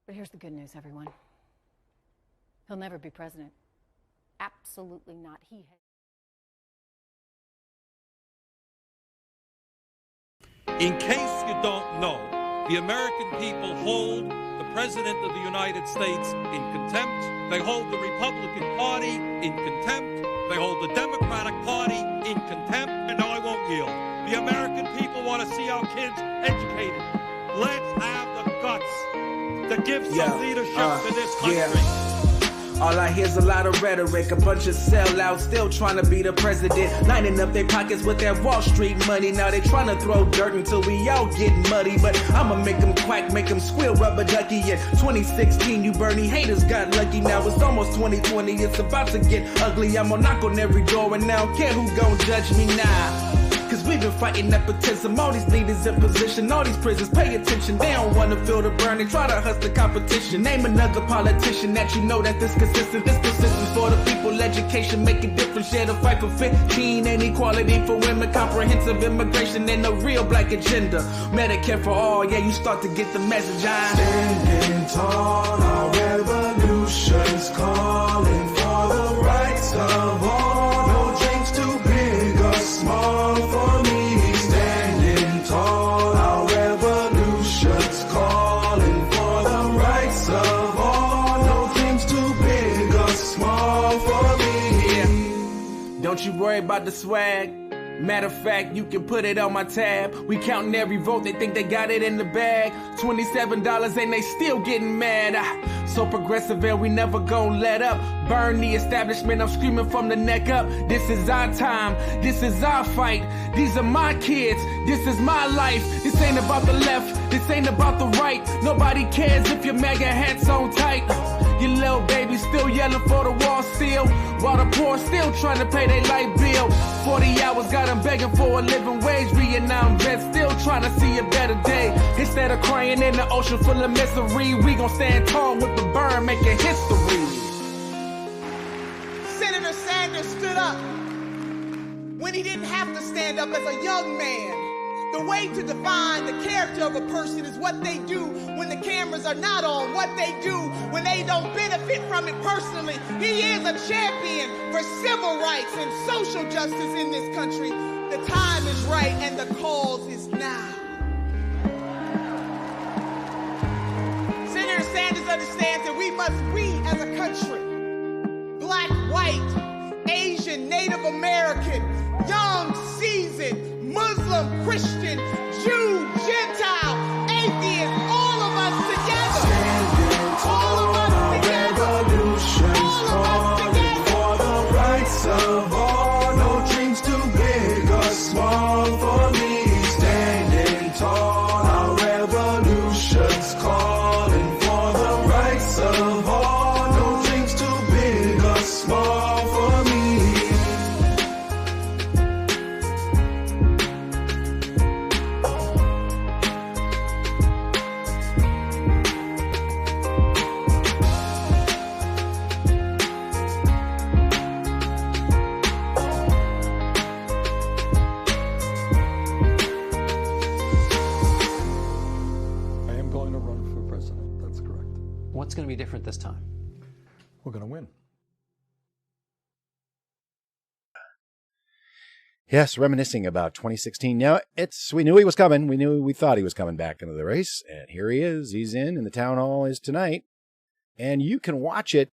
But here's the good news, everyone. He'll never be president. Absolutely not. In case you don't know, the American people hold the President of the United States in contempt. They hold the Republican Party in contempt. They hold the Democratic Party in contempt. And no, I won't yield. The American people want to see our kids educated. Let's have the guts to give some leadership to this country. Yeah. All I hear's a lot of rhetoric, a bunch of sellouts still trying to be the president, lining up their pockets with that Wall Street money. Now they trying to throw dirt until we all get muddy, but I'ma make them quack, make them squeal, rubber ducky. In 2016, you Bernie haters got lucky. Now it's almost 2020, it's about to get ugly. I'ma knock on every door and I don't care who gon' judge me now. Cause we've been fighting nepotism, all these leaders in position, all these prisons, pay attention. They don't wanna feel the burn, they try to hustle competition. Name another politician that you know that this consistent for the people, education, make a difference. Yeah, the fight for 15 and equality for women, comprehensive immigration and a real black agenda. Medicare for all, yeah, you start to get the message. Standing tall, our revolution's calling for the rights of all. No dreams too big or small for me. Standing tall, our revolution's calling for the rights of all. No dreams too big or small for me. Yeah. Don't you worry about the swag. Matter of fact, you can put it on my tab. We counting every vote, they think they got it in the bag. $27 and they still getting mad. So progressive and we never gon' let up. Burn the establishment, I'm screaming from the neck up. This is our time, this is our fight. These are my kids, this is my life. This ain't about the left, this ain't about the right. Nobody cares if your MAGA hat's on tight. Your little baby still yelling for the wall still, while the poor still trying to pay their light bill. 40 hours got them begging for a living wage. Vietnam vets still trying to see a better day. Instead of crying in the ocean full of misery, we gon' stand tall with the burn making history. Senator Sanders stood up when he didn't have to stand up as a young man. The way to define the character of a person is what they do when the cameras are not on, what they do when they don't benefit from it personally. He is a champion for civil rights and social justice in this country. The time is right and the cause is now. Senator Sanders understands that we as a country, black, white, Asian, Native American, young, seasoned, Muslim, Christian, Jew, Gentile, atheist, all of us together. All of us together. Revolution's calling for the rights of all. No dreams too big or small for me. Standing tall, our revolution's calling for the rights of all. No dreams too big or small for me. What's going to be different this time? We're going to win. Yes, reminiscing about 2016. Now, we knew he was coming. We thought he was coming back into the race. And here he is. He's in, and the town hall is tonight. And you can watch it,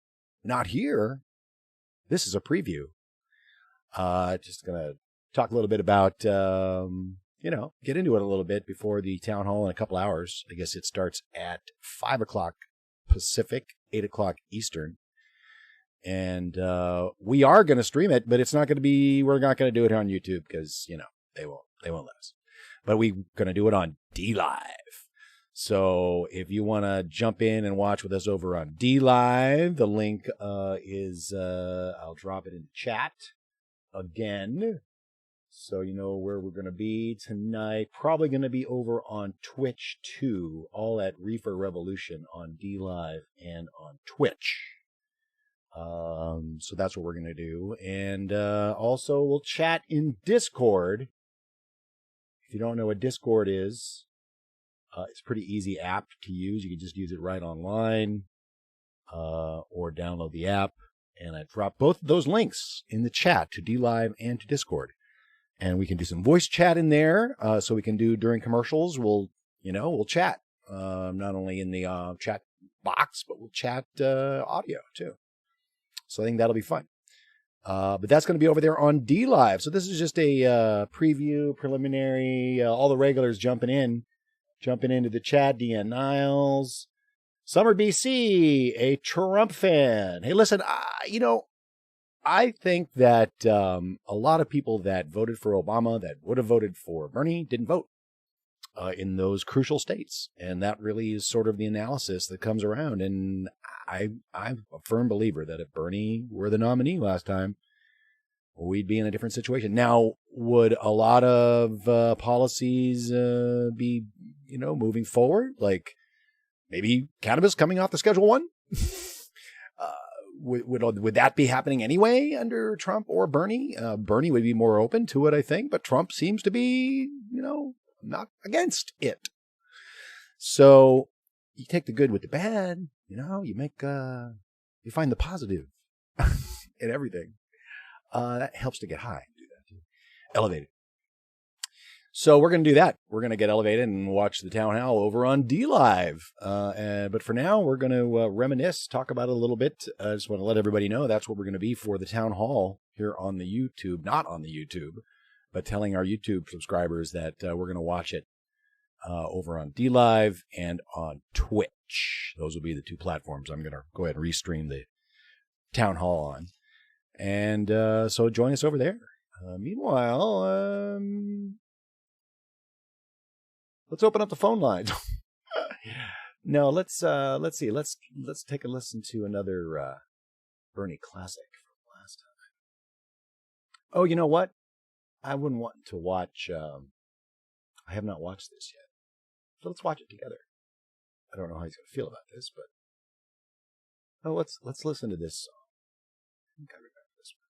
not here. This is a preview. Just going to talk a little bit about, get into it a little bit before the town hall in a couple hours. I guess it starts at 5 o'clock Pacific, 8 o'clock Eastern. And we are going to stream it, but we're not going to do it on YouTube because, they won't let us. But we're going to do it on Dlive. So if you want to jump in and watch with us over on Dlive, the link is, I'll drop it in the chat again. So you know where we're going to be tonight. Probably going to be over on Twitch too, all at Reefer Revolution on Dlive and on Twitch. So that's what we're going to do. And also we'll chat in Discord. If you don't know what Discord is, It's a pretty easy app to use. You can just use it right online or download the app. And I dropped both of those links in the chat to Dlive and to Discord. And we can do some voice chat in there. So we can do during commercials. We'll chat. Not only in the chat box, but we'll chat audio too. So I think that'll be fun. But that's going to be over there on Dlive. So this is just a preview, preliminary, all the regulars jumping into the chat. DN Niles, Summer BC, a Trump fan. Hey, listen, I think that a lot of people that voted for Obama, that would have voted for Bernie, didn't vote in those crucial states. And that really is sort of the analysis that comes around. And I'm a firm believer that if Bernie were the nominee last time, we'd be in a different situation. Now, would a lot of policies be, moving forward? Like maybe cannabis coming off the Schedule 1? Would that be happening anyway under Trump or Bernie? Bernie would be more open to it, I think, but Trump seems to be, not against it. So you take the good with the bad, you make, you find the positive in everything. That helps to get high. Do that too. Elevated. So we're going to do that. We're going to get elevated and watch the town hall over on Dlive. But for now, we're going to reminisce, talk about it a little bit. I just want to let everybody know that's what we're going to be for the town hall here on the YouTube. Not on the YouTube, but telling our YouTube subscribers that we're going to watch it over on Dlive and on Twitch. Those will be the two platforms I'm going to go ahead and restream the town hall on. And so join us over there. Meanwhile, let's open up the phone lines. No, let's see. Let's take a listen to another Bernie classic from last time. Oh, you know what? I wouldn't want to watch. I have not watched this yet, so let's watch it together. I don't know how he's going to feel about this, but let's listen to this song. I think I remember this one.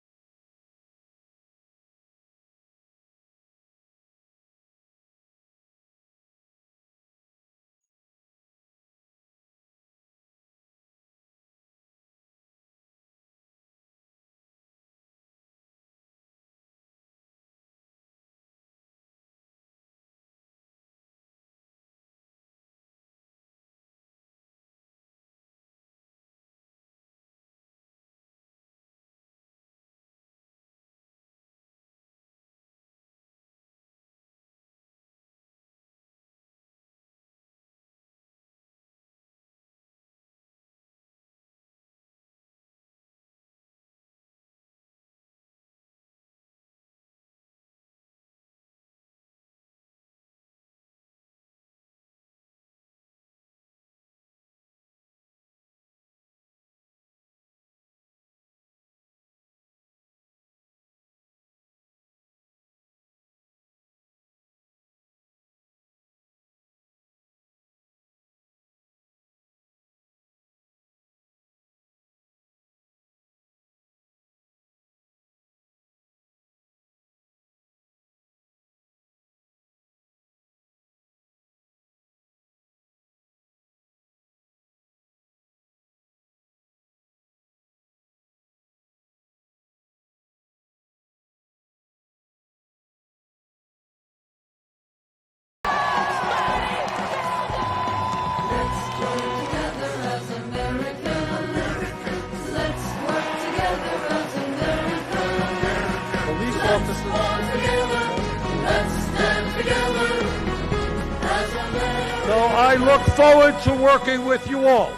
So I look forward to working with you all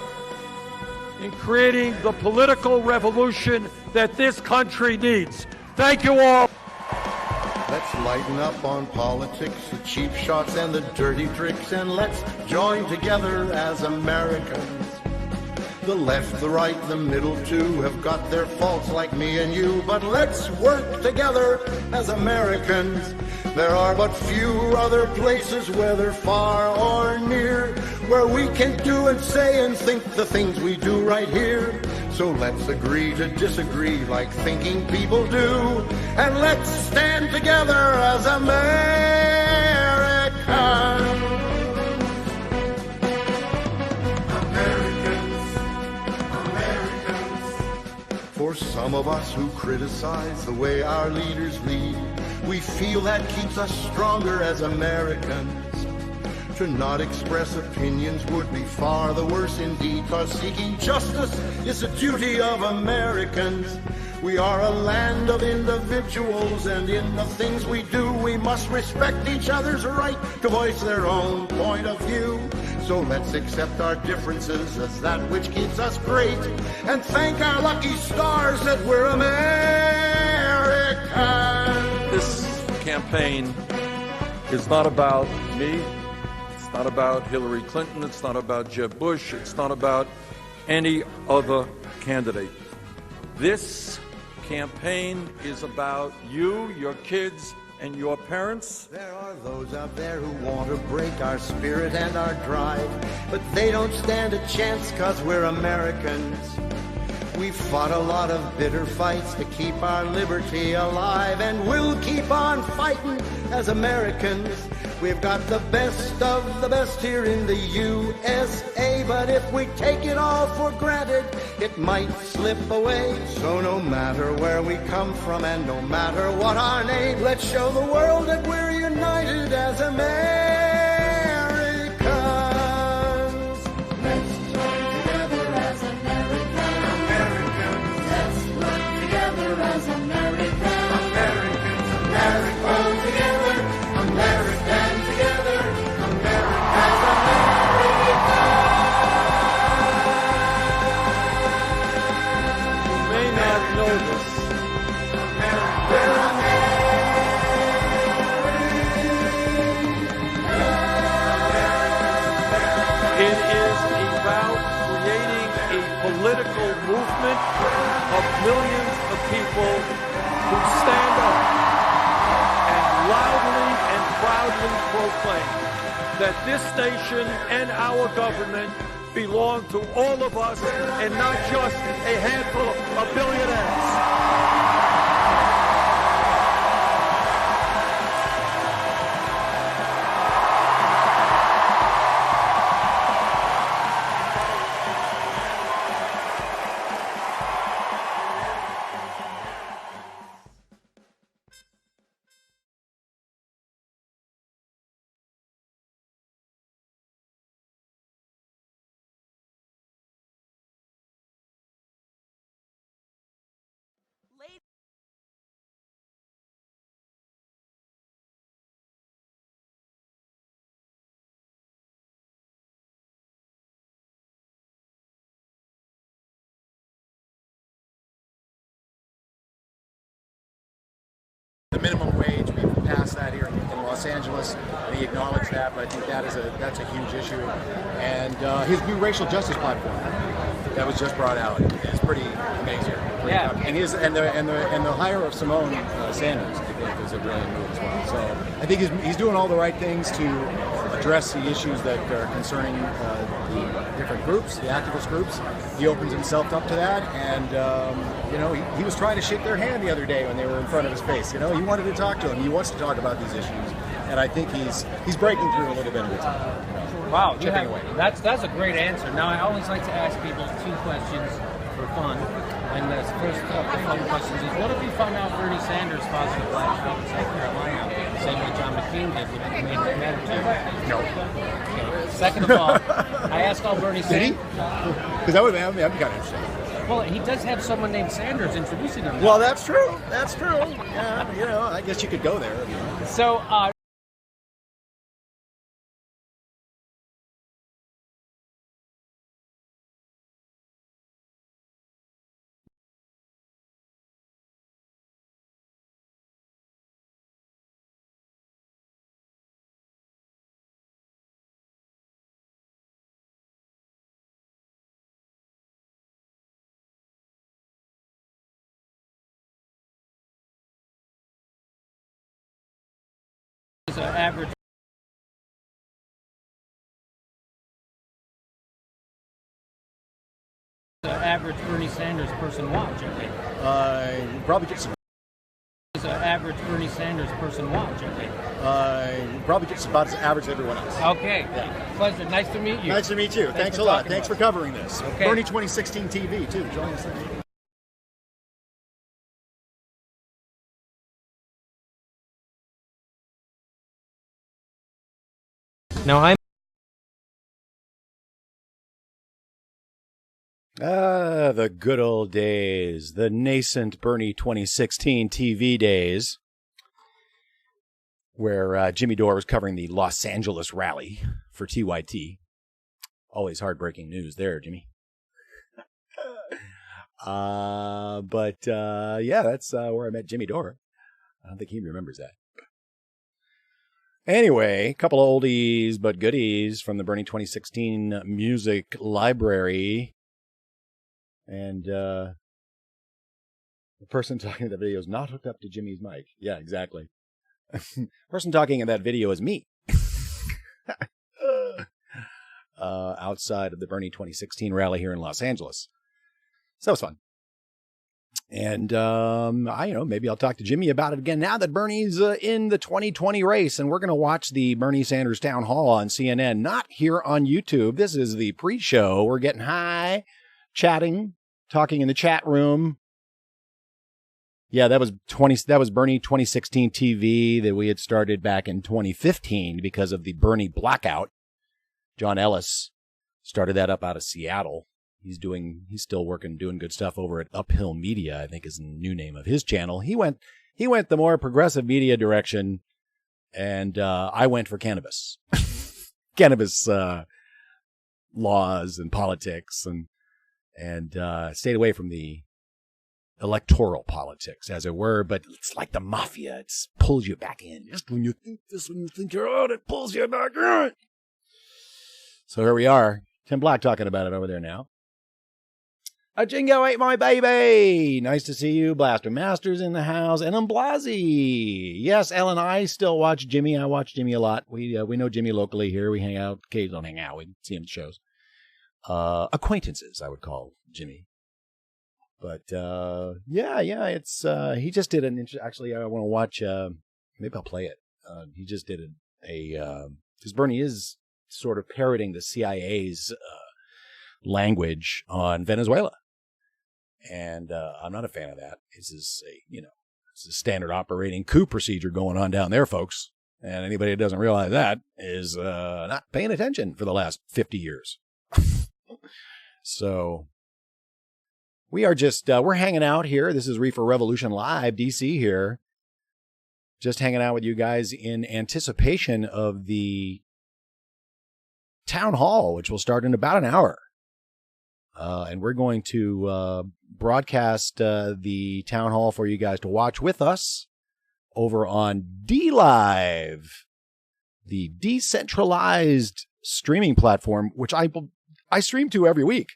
in creating the political revolution that this country needs. Thank you all. Let's lighten up on politics, the cheap shots and the dirty tricks, and let's join together as Americans. The left, the right, the middle too have got their faults like me and you, but let's work together as Americans. There are but few other places, whether far or near, where we can do and say and think the things we do right here. So let's agree to disagree like thinking people do, and let's stand together as Americans. For some of us who criticize the way our leaders lead, we feel that keeps us stronger as Americans. To not express opinions would be far the worse indeed, 'cause seeking justice is a duty of Americans. We are a land of individuals, and in the things we do, we must respect each other's right to voice their own point of view. So let's accept our differences as that which keeps us great, and thank our lucky stars that we're Americans. This campaign is not about me. It's not about Hillary Clinton. It's not about Jeb Bush. It's not about any other candidate. This campaign is about you, your kids, and your parents. There are those out there who want to break our spirit and our drive, but they don't stand a chance 'cause we're Americans. We've fought a lot of bitter fights to keep our liberty alive, and we'll keep on fighting as Americans. We've got the best of the best here in the USA, but if we take it all for granted, it might slip away. So no matter where we come from and no matter what our name, let's show the world that we're united as Americans. Let's join together as Americans. Let's work together as Americans. All together, American together, America's America. You may not know this. It is about creating a political movement of millions of people who stand up and loudly and proudly proclaim that this nation and our government belong to all of us and not just a handful of billionaires. The minimum wage, we've passed that here in Los Angeles, and he acknowledged that, but I think that's a huge issue. And his new racial justice platform that was just brought out is pretty amazing. Yeah. And the hire of Simone Sanders, I think, is a brilliant move as well. So I think he's doing all the right things to address the issues that are concerning the different groups, the activist groups. He opens himself up to that, and he was trying to shake their hand the other day when they were in front of his face. He wanted to talk to them. He wants to talk about these issues, and I think he's breaking through a little bit of the time. Wow, chipping away. That's a great answer. Now, I always like to ask people 2 questions for fun. And the first couple questions is, what if you found out Bernie Sanders positive last week in South Carolina, same way John McCain did, would it make it matter to you? No. Okay. Second of all, I asked all Bernie Sanders. Because that'd be kind of interesting. Well, he does have someone named Sanders introducing him. Well, that's true. That's true. Yeah, I guess you could go there. So, average. Average Bernie Sanders person watch, I think. Probably just. Average Bernie Sanders person watch, I think. Probably just about as average as everyone else. Okay. Yeah. Pleasure. Nice to meet you. Nice to meet you. Thanks a lot. Thanks for covering this. Okay. Bernie 2016 TV too. Join us there. Now, I'm The good old days, the nascent Bernie 2016 TV days, where Jimmy Dore was covering the Los Angeles rally for TYT. Always heartbreaking news there, Jimmy. Yeah, that's where I met Jimmy Dore. I don't think he remembers that. Anyway, a couple of oldies but goodies from the Bernie 2016 music library. And the person talking in the video is not hooked up to Jimmy's mic. Yeah, exactly. Person talking in that video is me. Outside of the Bernie 2016 rally here in Los Angeles. So that was fun. And maybe I'll talk to Jimmy about it again now that Bernie's in the 2020 race, and we're going to watch the Bernie Sanders town hall on CNN, not here on YouTube. This is the pre-show. We're getting high, chatting, talking in the chat room. Yeah, that was Bernie 2016 TV that we had started back in 2015 because of the Bernie blackout. John Ellis started that up out of Seattle. He's still working, doing good stuff over at Uphill Media, I think is the new name of his channel. He went the more progressive media direction, and I went for cannabis. Cannabis laws and politics, and stayed away from the electoral politics, as it were. But it's like the mafia. It pulls you back in. Just when you think you're out, it pulls you back in. So here we are. Tim Black talking about it over there now. A Jingo ate my baby. Nice to see you. Blaster Masters in the house. And I'm Blasey. Yes, Ellen, I still watch Jimmy. I watch Jimmy a lot. We know Jimmy locally here. We hang out. Occasionally don't hang out. We see him at shows. Acquaintances, I would call Jimmy. But, it's, he just did actually, I want to watch, maybe I'll play it. He just did because Bernie is sort of parroting the CIA's, language on Venezuela. And I'm not a fan of that. It's a standard operating coup procedure going on down there, folks. And anybody that doesn't realize that is not paying attention for the last 50 years. So we are just, we're hanging out here. This is Reefer Revolution Live, DC here. Just hanging out with you guys in anticipation of the town hall, which will start in about an hour. And we're going to broadcast the town hall for you guys to watch with us over on Dlive, the DE-Centralized streaming platform, which I stream to every week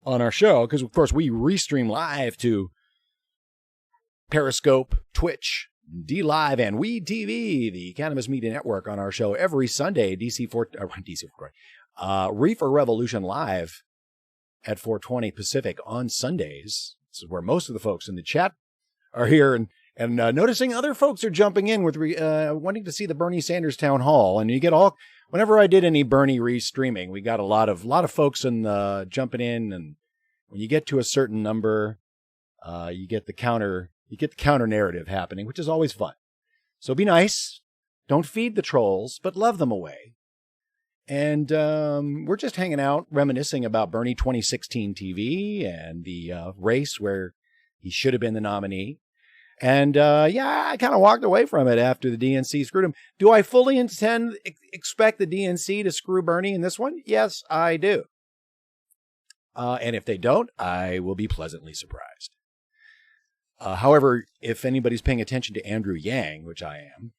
on our show, because, of course, we restream live to Periscope, Twitch, Dlive, and We TV, the Cannabis Media Network, on our show every Sunday, Reefer Revolution Live at 4:20 Pacific on Sundays. This is where most of the folks in the chat are here, and noticing other folks are jumping in with wanting to see the Bernie Sanders town hall. And you get whenever I did any Bernie restreaming, we got a lot of folks jumping in, and when you get to a certain number, you get the counter narrative happening, which is always fun. So be nice, don't feed the trolls, but love them away. And we're just hanging out, reminiscing about Bernie 2016 TV and the race where he should have been the nominee. And I kind of walked away from it after the DNC screwed him. Do I fully expect the DNC to screw Bernie in this one? Yes, I do. And if they don't, I will be pleasantly surprised. However, if anybody's paying attention to Andrew Yang, which I am,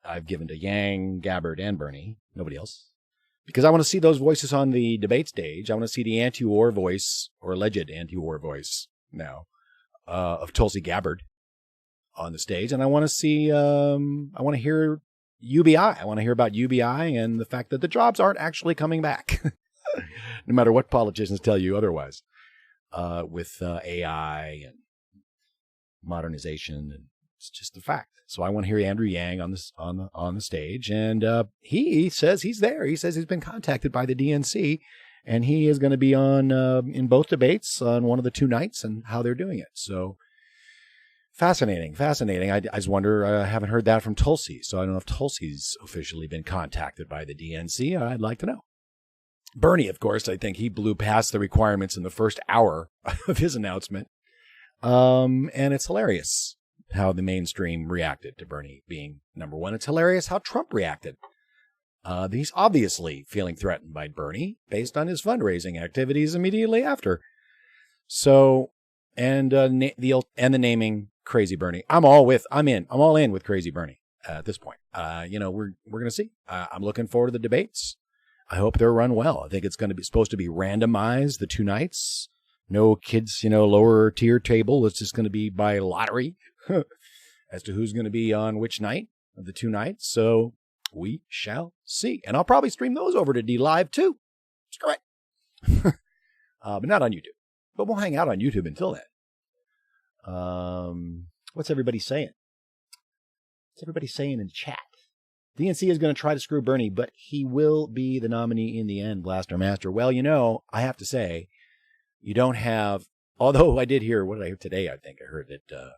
I've given to Yang, Gabbard, and Bernie, nobody else, because I want to see those voices on the debate stage. I want to see the anti-war voice, or alleged anti-war voice now, of Tulsi Gabbard on the stage. And I want to see, I want to hear UBI. I want to hear about UBI and the fact that the jobs aren't actually coming back, no matter what politicians tell you otherwise, with AI and modernization, and it's just the fact. So I want to hear Andrew Yang on the stage, and he says he's there. He says he's been contacted by the DNC, and he is going to be on in both debates on one of the two nights and how they're doing it. So Fascinating. I just wonder, I haven't heard that from Tulsi, so I don't know if Tulsi's officially been contacted by the DNC. I'd like to know. Bernie, of course, I think he blew past the requirements in the first hour of his announcement. And it's hilarious how the mainstream reacted to Bernie being number one. It's hilarious how Trump reacted. He's obviously feeling threatened by Bernie based on his fundraising activities immediately after. So, and the naming Crazy Bernie. I'm all in with Crazy Bernie at this point. We're going to see. I'm looking forward to the debates. I hope they're run well. I think it's going to be supposed to be randomized the 2 nights. No kids, lower tier table. It's just going to be by lottery as to who's going to be on which night of the 2 nights. So we shall see. And I'll probably stream those over to Dlive too. It's correct. But not on YouTube. But we'll hang out on YouTube until then. What's everybody saying? What's everybody saying in chat? DNC is going to try to screw Bernie, but he will be the nominee in the end, Blaster Master. Well, I have to say, you don't have, although I did hear, what did I hear today? I think I heard that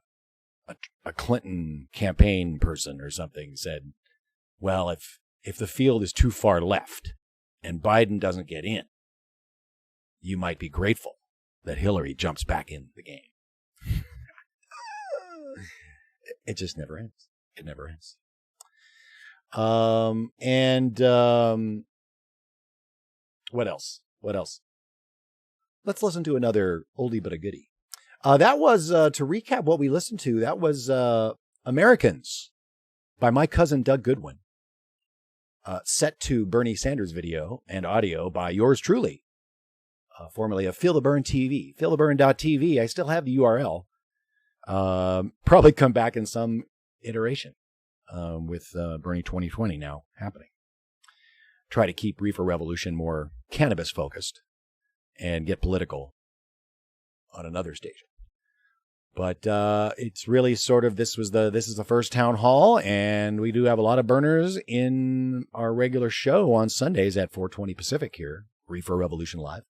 a Clinton campaign person or something said, well, if the field is too far left and Biden doesn't get in, you might be grateful that Hillary jumps back in the game. It just never ends. It never ends. What else? Let's listen to another oldie but a goodie. That was, to recap what we listened to, that was Americans by my cousin Doug Goodwin. Set to Bernie Sanders video and audio by yours truly, formerly of Feel the Burn TV, feeltheburn.tv. I still have the URL. Probably come back in some iteration with Bernie 2020 now happening. Try to keep Reefer Revolution more cannabis focused and get political on another station. But it's really sort of, this is the first town hall, and we do have a lot of burners in our regular show on Sundays at 4:20 Pacific here, Reefer Revolution Live.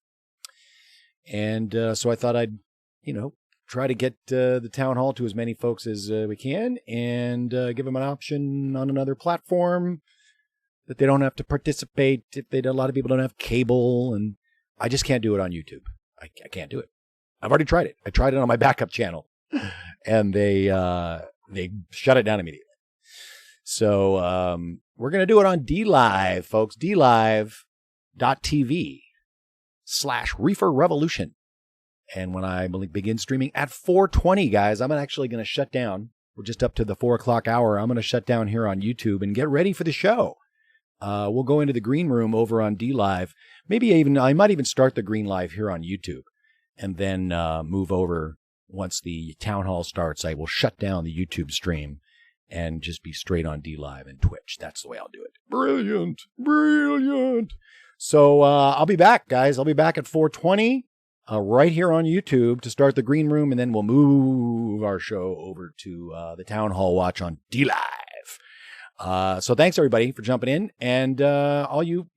And so I thought I'd, try to get the town hall to as many folks as we can, and give them an option on another platform that they don't have to participate. A lot of people don't have cable, and I just can't do it on YouTube. I can't do it. I've already tried it. I tried it on my backup channel, and they shut it down immediately. So we're going to do it on Dlive, folks. Dlive.tv/Reefer Revolution. And when I begin streaming at 4:20, guys, I'm actually going to shut down. We're just up to the 4 o'clock hour. I'm going to shut down here on YouTube and get ready for the show. We'll go into the green room over on Dlive. I might even start the green live here on YouTube, and then move over. Once the town hall starts, I will shut down the YouTube stream and just be straight on Dlive and Twitch. That's the way I'll do it. Brilliant. So I'll be back, guys. I'll be back at 4:20. Right here on YouTube to start the green room, and then we'll move our show over to the Town Hall Watch on Dlive. So thanks, everybody, for jumping in. And all you,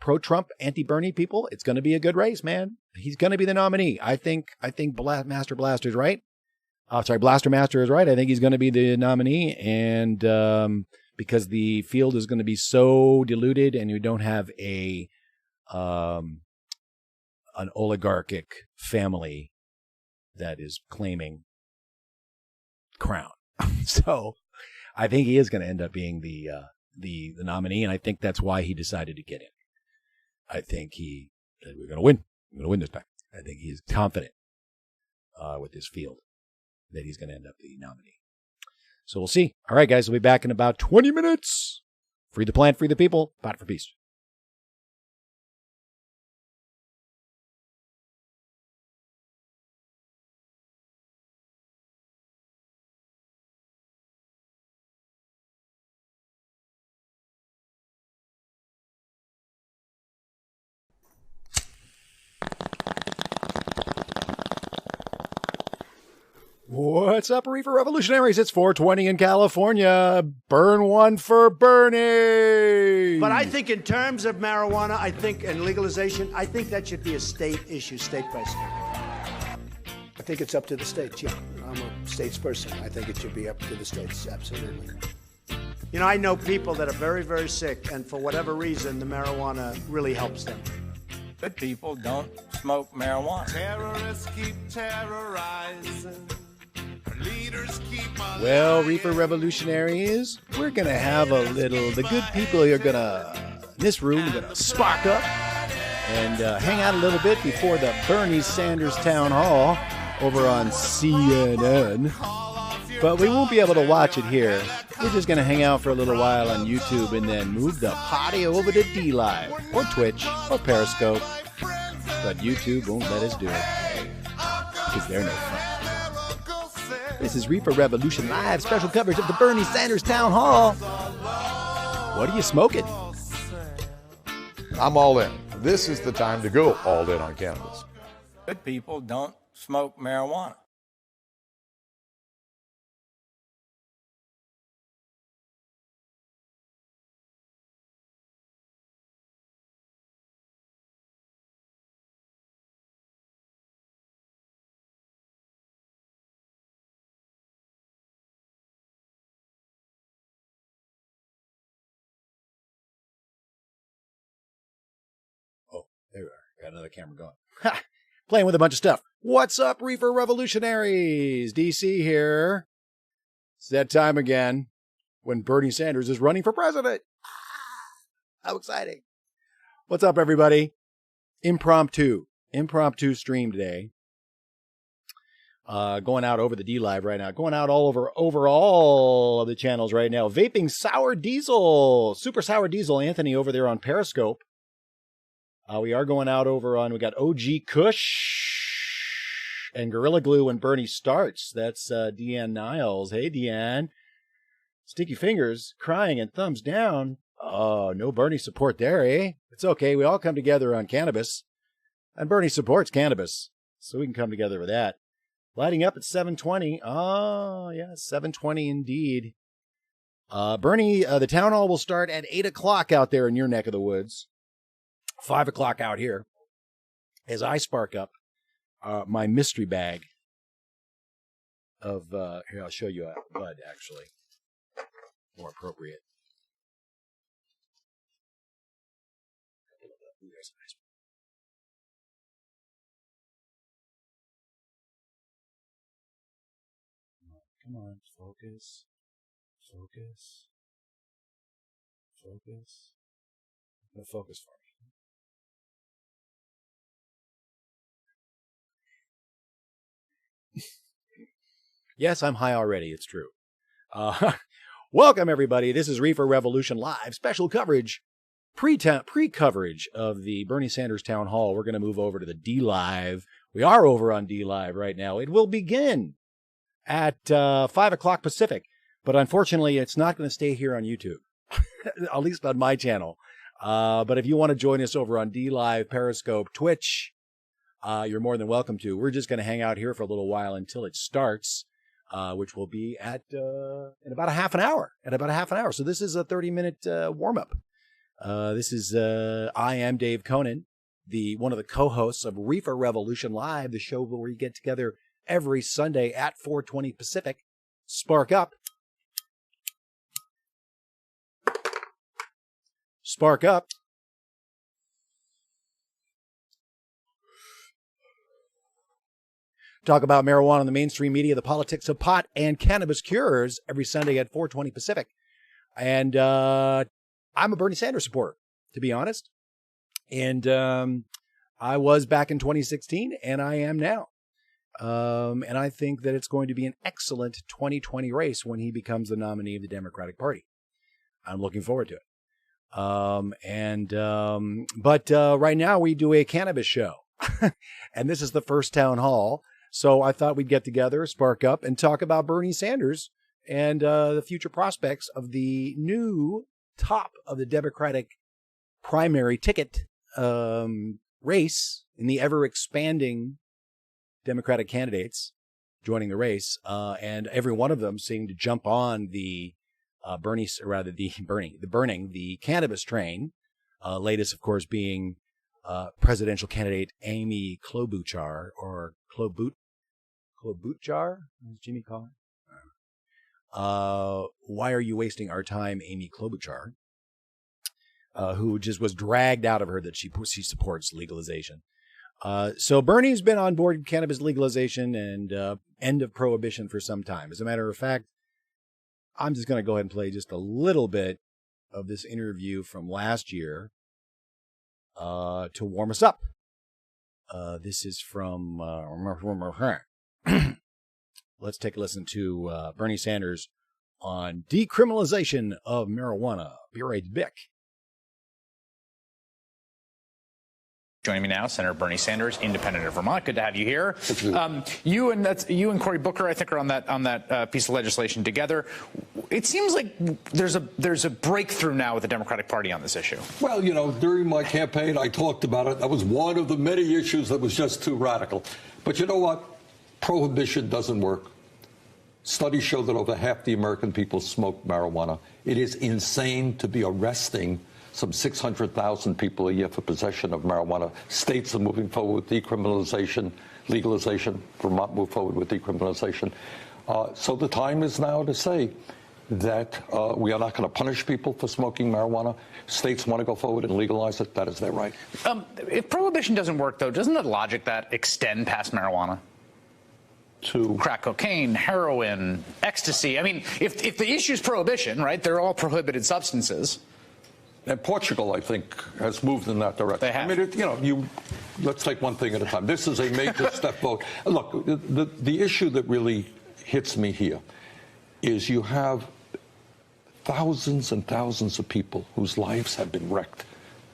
pro-Trump, anti-Bernie people, it's going to be a good race, man. He's going to be the nominee. I think Master Blaster's right. Blaster Master is right. I think he's going to be the nominee. And because the field is going to be so diluted, and you don't have an oligarchic family that is claiming crown. So I think he is going to end up being the nominee, and I think that's why he decided to get in. I think we're going to win. We're going to win this time. I think he's confident with this field that he's going to end up the nominee. So we'll see. All right, guys, we'll be back in about 20 minutes. Free the plant, free the people, fight for peace. What's up, Reefer Revolutionaries? It's 4:20 in California. Burn one for Bernie. But I think in terms of marijuana, and legalization, I think that should be a state issue, state by state. I think it's up to the states, yeah. I'm a states person. I think it should be up to the states, absolutely. You know, I know people that are very, very sick, and for whatever reason, the marijuana really helps them. Good people don't smoke marijuana. Terrorists keep terrorizing. Leaders keep Well, Reefer Revolutionaries, we're going to have a little, the good people are going to, in this room, we're going to spark up and hang out a little bit before the Bernie Sanders Town Hall over on CNN. But we won't be able to watch it here. We're just going to hang out for a little while on YouTube and then move the party over to Dlive or Twitch or Periscope. But YouTube won't let us do it because they're no fun. This is Reefer Revolution Live, special coverage of the Bernie Sanders Town Hall. What are you smoking? I'm all in. This is the time to go all in on cannabis. Good people don't smoke marijuana. There we are. Got another camera going. Ha! Playing with a bunch of stuff. What's up, Reefer Revolutionaries? DC here. It's that time again when Bernie Sanders is running for president. How exciting. What's up, everybody? Impromptu stream today. Going out over the Dlive right now. Going out all over all of the channels right now. Vaping Sour Diesel. Super Sour Diesel. Anthony over there on Periscope. We are going out over on, we got OG Kush and Gorilla Glue when Bernie starts. That's Deanne Niles. Hey, Deanne. Sticky fingers, crying and thumbs down. Oh, no Bernie support there, eh? It's okay. We all come together on cannabis. And Bernie supports cannabis. So we can come together with that. Lighting up at 7:20. Oh, yeah, 7:20 indeed. Bernie, the town hall will start at 8 o'clock out there in your neck of the woods. 5 o'clock out here as I spark up my mystery bag of, here, I'll show you a bud, actually. More appropriate. Come on, focus. Focus. Focus. Focus for me. Yes, I'm high already. It's true. Welcome, everybody. This is Reefer Revolution Live, special coverage, pre-coverage of the Bernie Sanders Town Hall. We're going to move over to the Dlive. We are over on Dlive right now. It will begin at 5 o'clock Pacific, but unfortunately, it's not going to stay here on YouTube, at least on my channel. But if you want to join us over on Dlive, Periscope, Twitch, you're more than welcome to. We're just going to hang out here for a little while until it starts, which will be at in about a half an hour. So this is a 30-minute warm-up. This is I am Dave Conan, one of the co-hosts of Reefer Revolution Live, the show where we get together every Sunday at 4:20 Pacific. Spark up. Spark up. Talk about marijuana in the mainstream media, the politics of pot and cannabis cures every Sunday at 4:20 Pacific. And I'm a Bernie Sanders supporter, to be honest. And I was back in 2016, and I am now. And I think that it's going to be an excellent 2020 race when he becomes the nominee of the Democratic Party. I'm looking forward to it. But right now we do a cannabis show, and this is the first town hall. So I thought we'd get together, spark up, and talk about Bernie Sanders and the future prospects of the new top of the Democratic primary ticket race in the ever-expanding Democratic candidates joining the race, and every one of them seemed to jump on the burning the cannabis train. Latest, of course, being presidential candidate Amy Klobuchar or Klobuchar, as Jimmy called her. Why are you wasting our time, Amy Klobuchar? Who just was dragged out of her that she supports legalization. So Bernie's been on board with cannabis legalization and end of prohibition for some time. As a matter of fact, I'm just going to go ahead and play just a little bit of this interview from last year to warm us up. This is from... Let's take a listen to Bernie Sanders on decriminalization of marijuana. Be right back. Joining me now, Senator Bernie Sanders, independent of Vermont. Good to have you here. You and Cory Booker, I think, are on that piece of legislation together. It seems like there's a breakthrough now with the Democratic Party on this issue. Well, during my campaign, I talked about it. That was one of the many issues that was just too radical. But you know what? Prohibition doesn't work. Studies show that over half the American people smoke marijuana. It is insane to be arresting some 600,000 people a year for possession of marijuana. States are moving forward with decriminalization, legalization. Vermont moved forward with decriminalization. So the time is now to say that we are not going to punish people for smoking marijuana. States want to go forward and legalize it. That is their right. If prohibition doesn't work, though, doesn't the logic that extend past marijuana? To crack cocaine, heroin, ecstasy. I mean, if the issue is prohibition, right, they're all prohibited substances. And Portugal, I think, has moved in that direction. They have. I mean, let's take one thing at a time. This is a major step forward. Look, the issue that really hits me here is you have thousands and thousands of people whose lives have been wrecked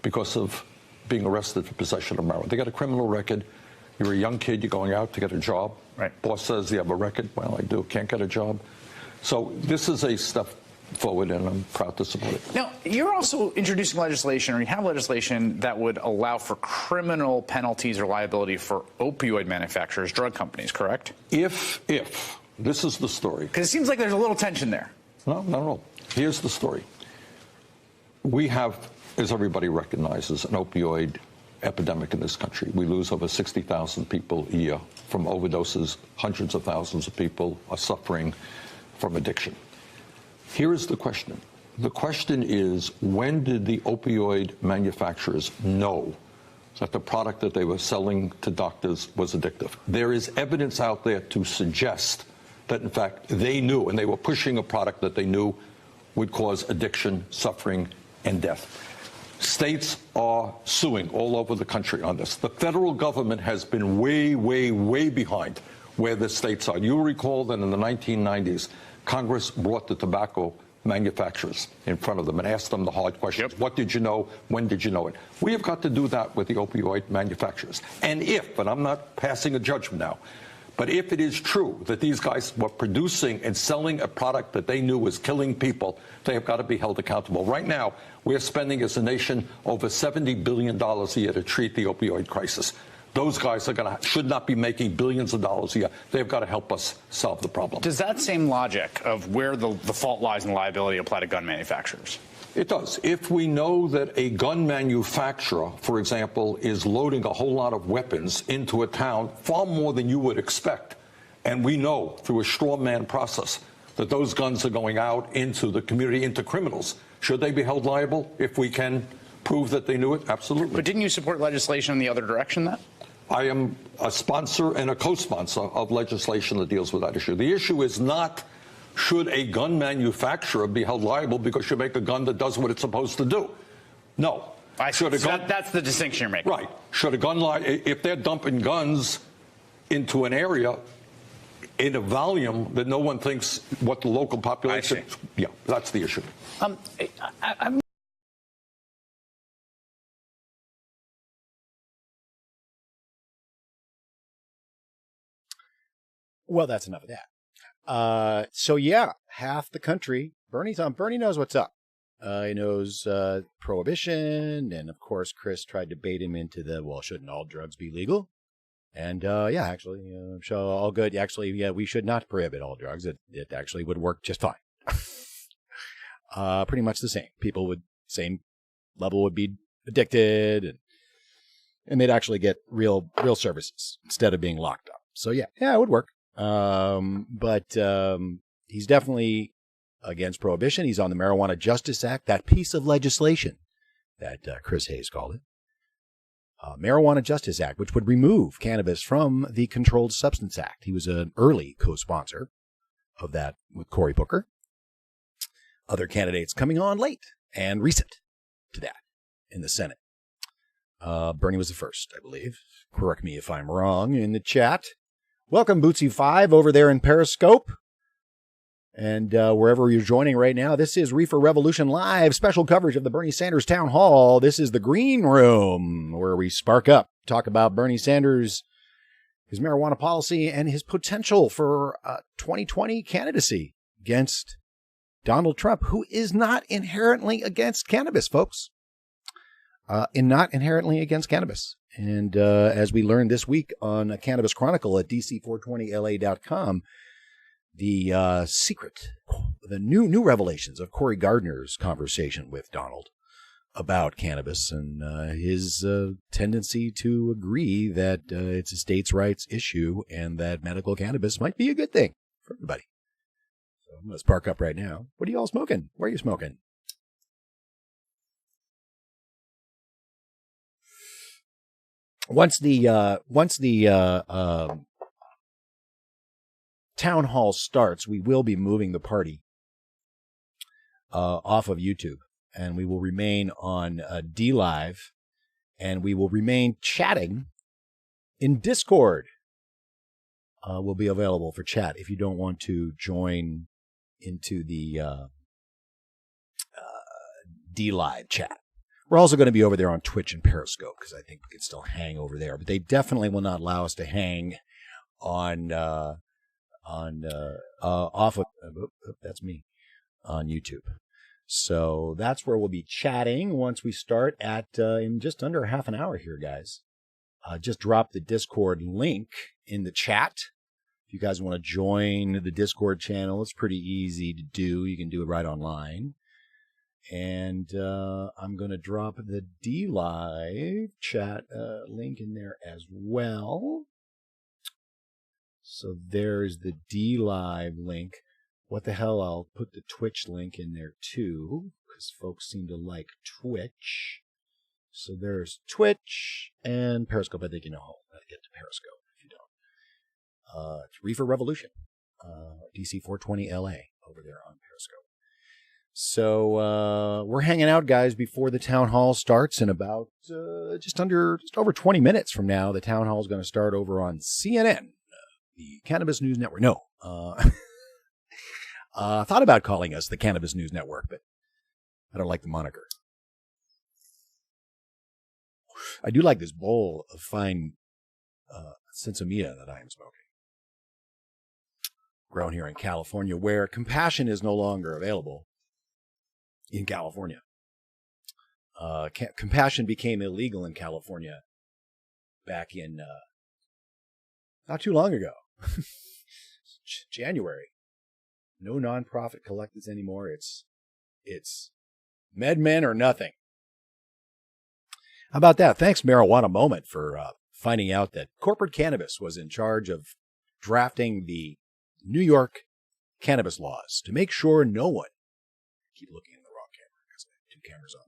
because of being arrested for possession of marijuana. They got a criminal record. You're a young kid, you're going out to get a job. Right. Boss says you have a record. Well, I do. Can't get a job. So this is a step forward, and I'm proud to support it. Now, you're also introducing legislation, or you have legislation that would allow for criminal penalties or liability for opioid manufacturers, drug companies, correct? If this is the story. Because it seems like there's a little tension there. No. Here's the story. We have, as everybody recognizes, an opioid epidemic in this country. We lose over 60,000 people a year from overdoses. Hundreds of thousands of people are suffering from addiction. Here is the question. The question is, when did the opioid manufacturers know that the product that they were selling to doctors was addictive? There is evidence out there to suggest that, in fact, they knew, and they were pushing a product that they knew would cause addiction, suffering, and death. States are suing all over the country on this. The federal government has been way, way, way behind where the states are. You'll recall that in the 1990s, Congress brought the tobacco manufacturers in front of them and asked them the hard questions. Yep. What did you know? When did you know it? We have got to do that with the opioid manufacturers. And I'm not passing a judgment now, but if it is true that these guys were producing and selling a product that they knew was killing people, they have got to be held accountable. Right now, we're spending as a nation over $70 billion a year to treat the opioid crisis. Those guys should not be making billions of dollars a year. They've got to help us solve the problem. Does that same logic of where the fault lies in liability apply to gun manufacturers? It does. If we know that a gun manufacturer, for example, is loading a whole lot of weapons into a town, far more than you would expect, and we know through a straw man process that those guns are going out into the community, into criminals, should they be held liable if we can prove that they knew it? Absolutely. But didn't you support legislation in the other direction then? I am a sponsor and a co-sponsor of legislation that deals with that issue. The issue is not should a gun manufacturer be held liable because you make a gun that does what it's supposed to do. No. That's the distinction you're making. Right. Should a gun if they're dumping guns into an area in a volume that no one thinks what the local population... Yeah, that's the issue. Well, that's enough of that. So yeah, half the country, Bernie knows what's up. He knows prohibition, and of course, Chris tried to bait him into shouldn't all drugs be legal? And actually, all good. Actually, yeah, we should not prohibit all drugs. It actually would work just fine. Pretty much the same. People would same level would be addicted, and they'd actually get real services instead of being locked up. So yeah, it would work. But he's definitely against prohibition. He's on the Marijuana Justice Act, that piece of legislation that Chris Hayes called it. Marijuana Justice Act, which would remove cannabis from the Controlled Substance Act. He was an early co-sponsor of that with Cory Booker. Other candidates coming on late and recent to that in the Senate. Bernie was the first, I believe. Correct me if I'm wrong in the chat. Welcome, Bootsy5 over there in Periscope. And wherever you're joining right now, this is Reefer Revolution Live, special coverage of the Bernie Sanders Town Hall. This is the Green Room, where we spark up, talk about Bernie Sanders, his marijuana policy, and his potential for 2020 candidacy against Donald Trump, who is not inherently against cannabis, folks. Not inherently against cannabis. And as we learned this week on Cannabis Chronicle at DC420LA.com, the secret, the new revelations of Cory Gardner's conversation with Donald about cannabis and his tendency to agree that it's a states' rights issue and that medical cannabis might be a good thing for everybody. So I'm going to spark up right now. What are you all smoking? Where are you smoking? Once the town hall starts, we will be moving the party off of YouTube, and we will remain on Dlive, and we will remain chatting in Discord. Will be available for chat if you don't want to join into the Dlive chat. We're also going to be over there on Twitch and Periscope because I think we can still hang over there, but they definitely will not allow us to hang on off of that's me on YouTube. So that's where we'll be chatting once we start at in just under half an hour here, guys. Just drop the Discord link in the chat. If you guys want to join the Discord channel, it's pretty easy to do. You can do it right online. And I'm going to drop the Dlive chat link in there as well. So there's the Dlive link. What the hell, I'll put the Twitch link in there too, because folks seem to like Twitch. So there's Twitch and Periscope. I think you know how to get to Periscope if you don't. It's Reefer Revolution, DC420LA over there on Periscope. So we're hanging out, guys, before the town hall starts in about just over 20 minutes from now. The town hall is going to start over on CNN, the Cannabis News Network. No, thought about calling us the Cannabis News Network, but I don't like the moniker. I do like this bowl of fine Sensimilla that I am smoking, grown here in California, where compassion is no longer available. In California, compassion became illegal in California back in not too long ago, January. No nonprofit collectives anymore. It's MedMen or nothing. How about that? Thanks, Marijuana Moment, for finding out that corporate cannabis was in charge of drafting the New York cannabis laws to make sure no one keep looking. Cameras on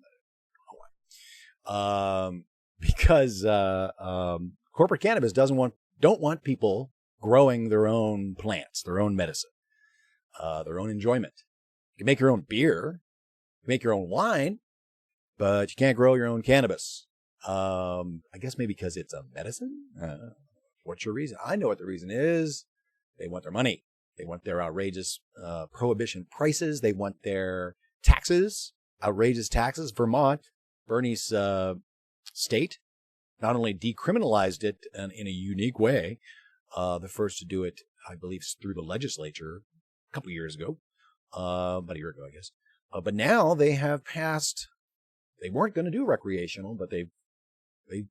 that. Because corporate cannabis don't want people growing their own plants, their own medicine, their own enjoyment. You can make your own beer, you can make your own wine, but you can't grow your own cannabis. I guess maybe because it's a medicine. What's your reason? I know what the reason is. They want their money. They want their outrageous prohibition prices. They want their taxes. Outrageous taxes. Vermont, Bernie's state, not only decriminalized it in a unique way, the first to do it, I believe, through the legislature a couple years ago, about a year ago, I guess. But now they have passed. They weren't going to do recreational, but they've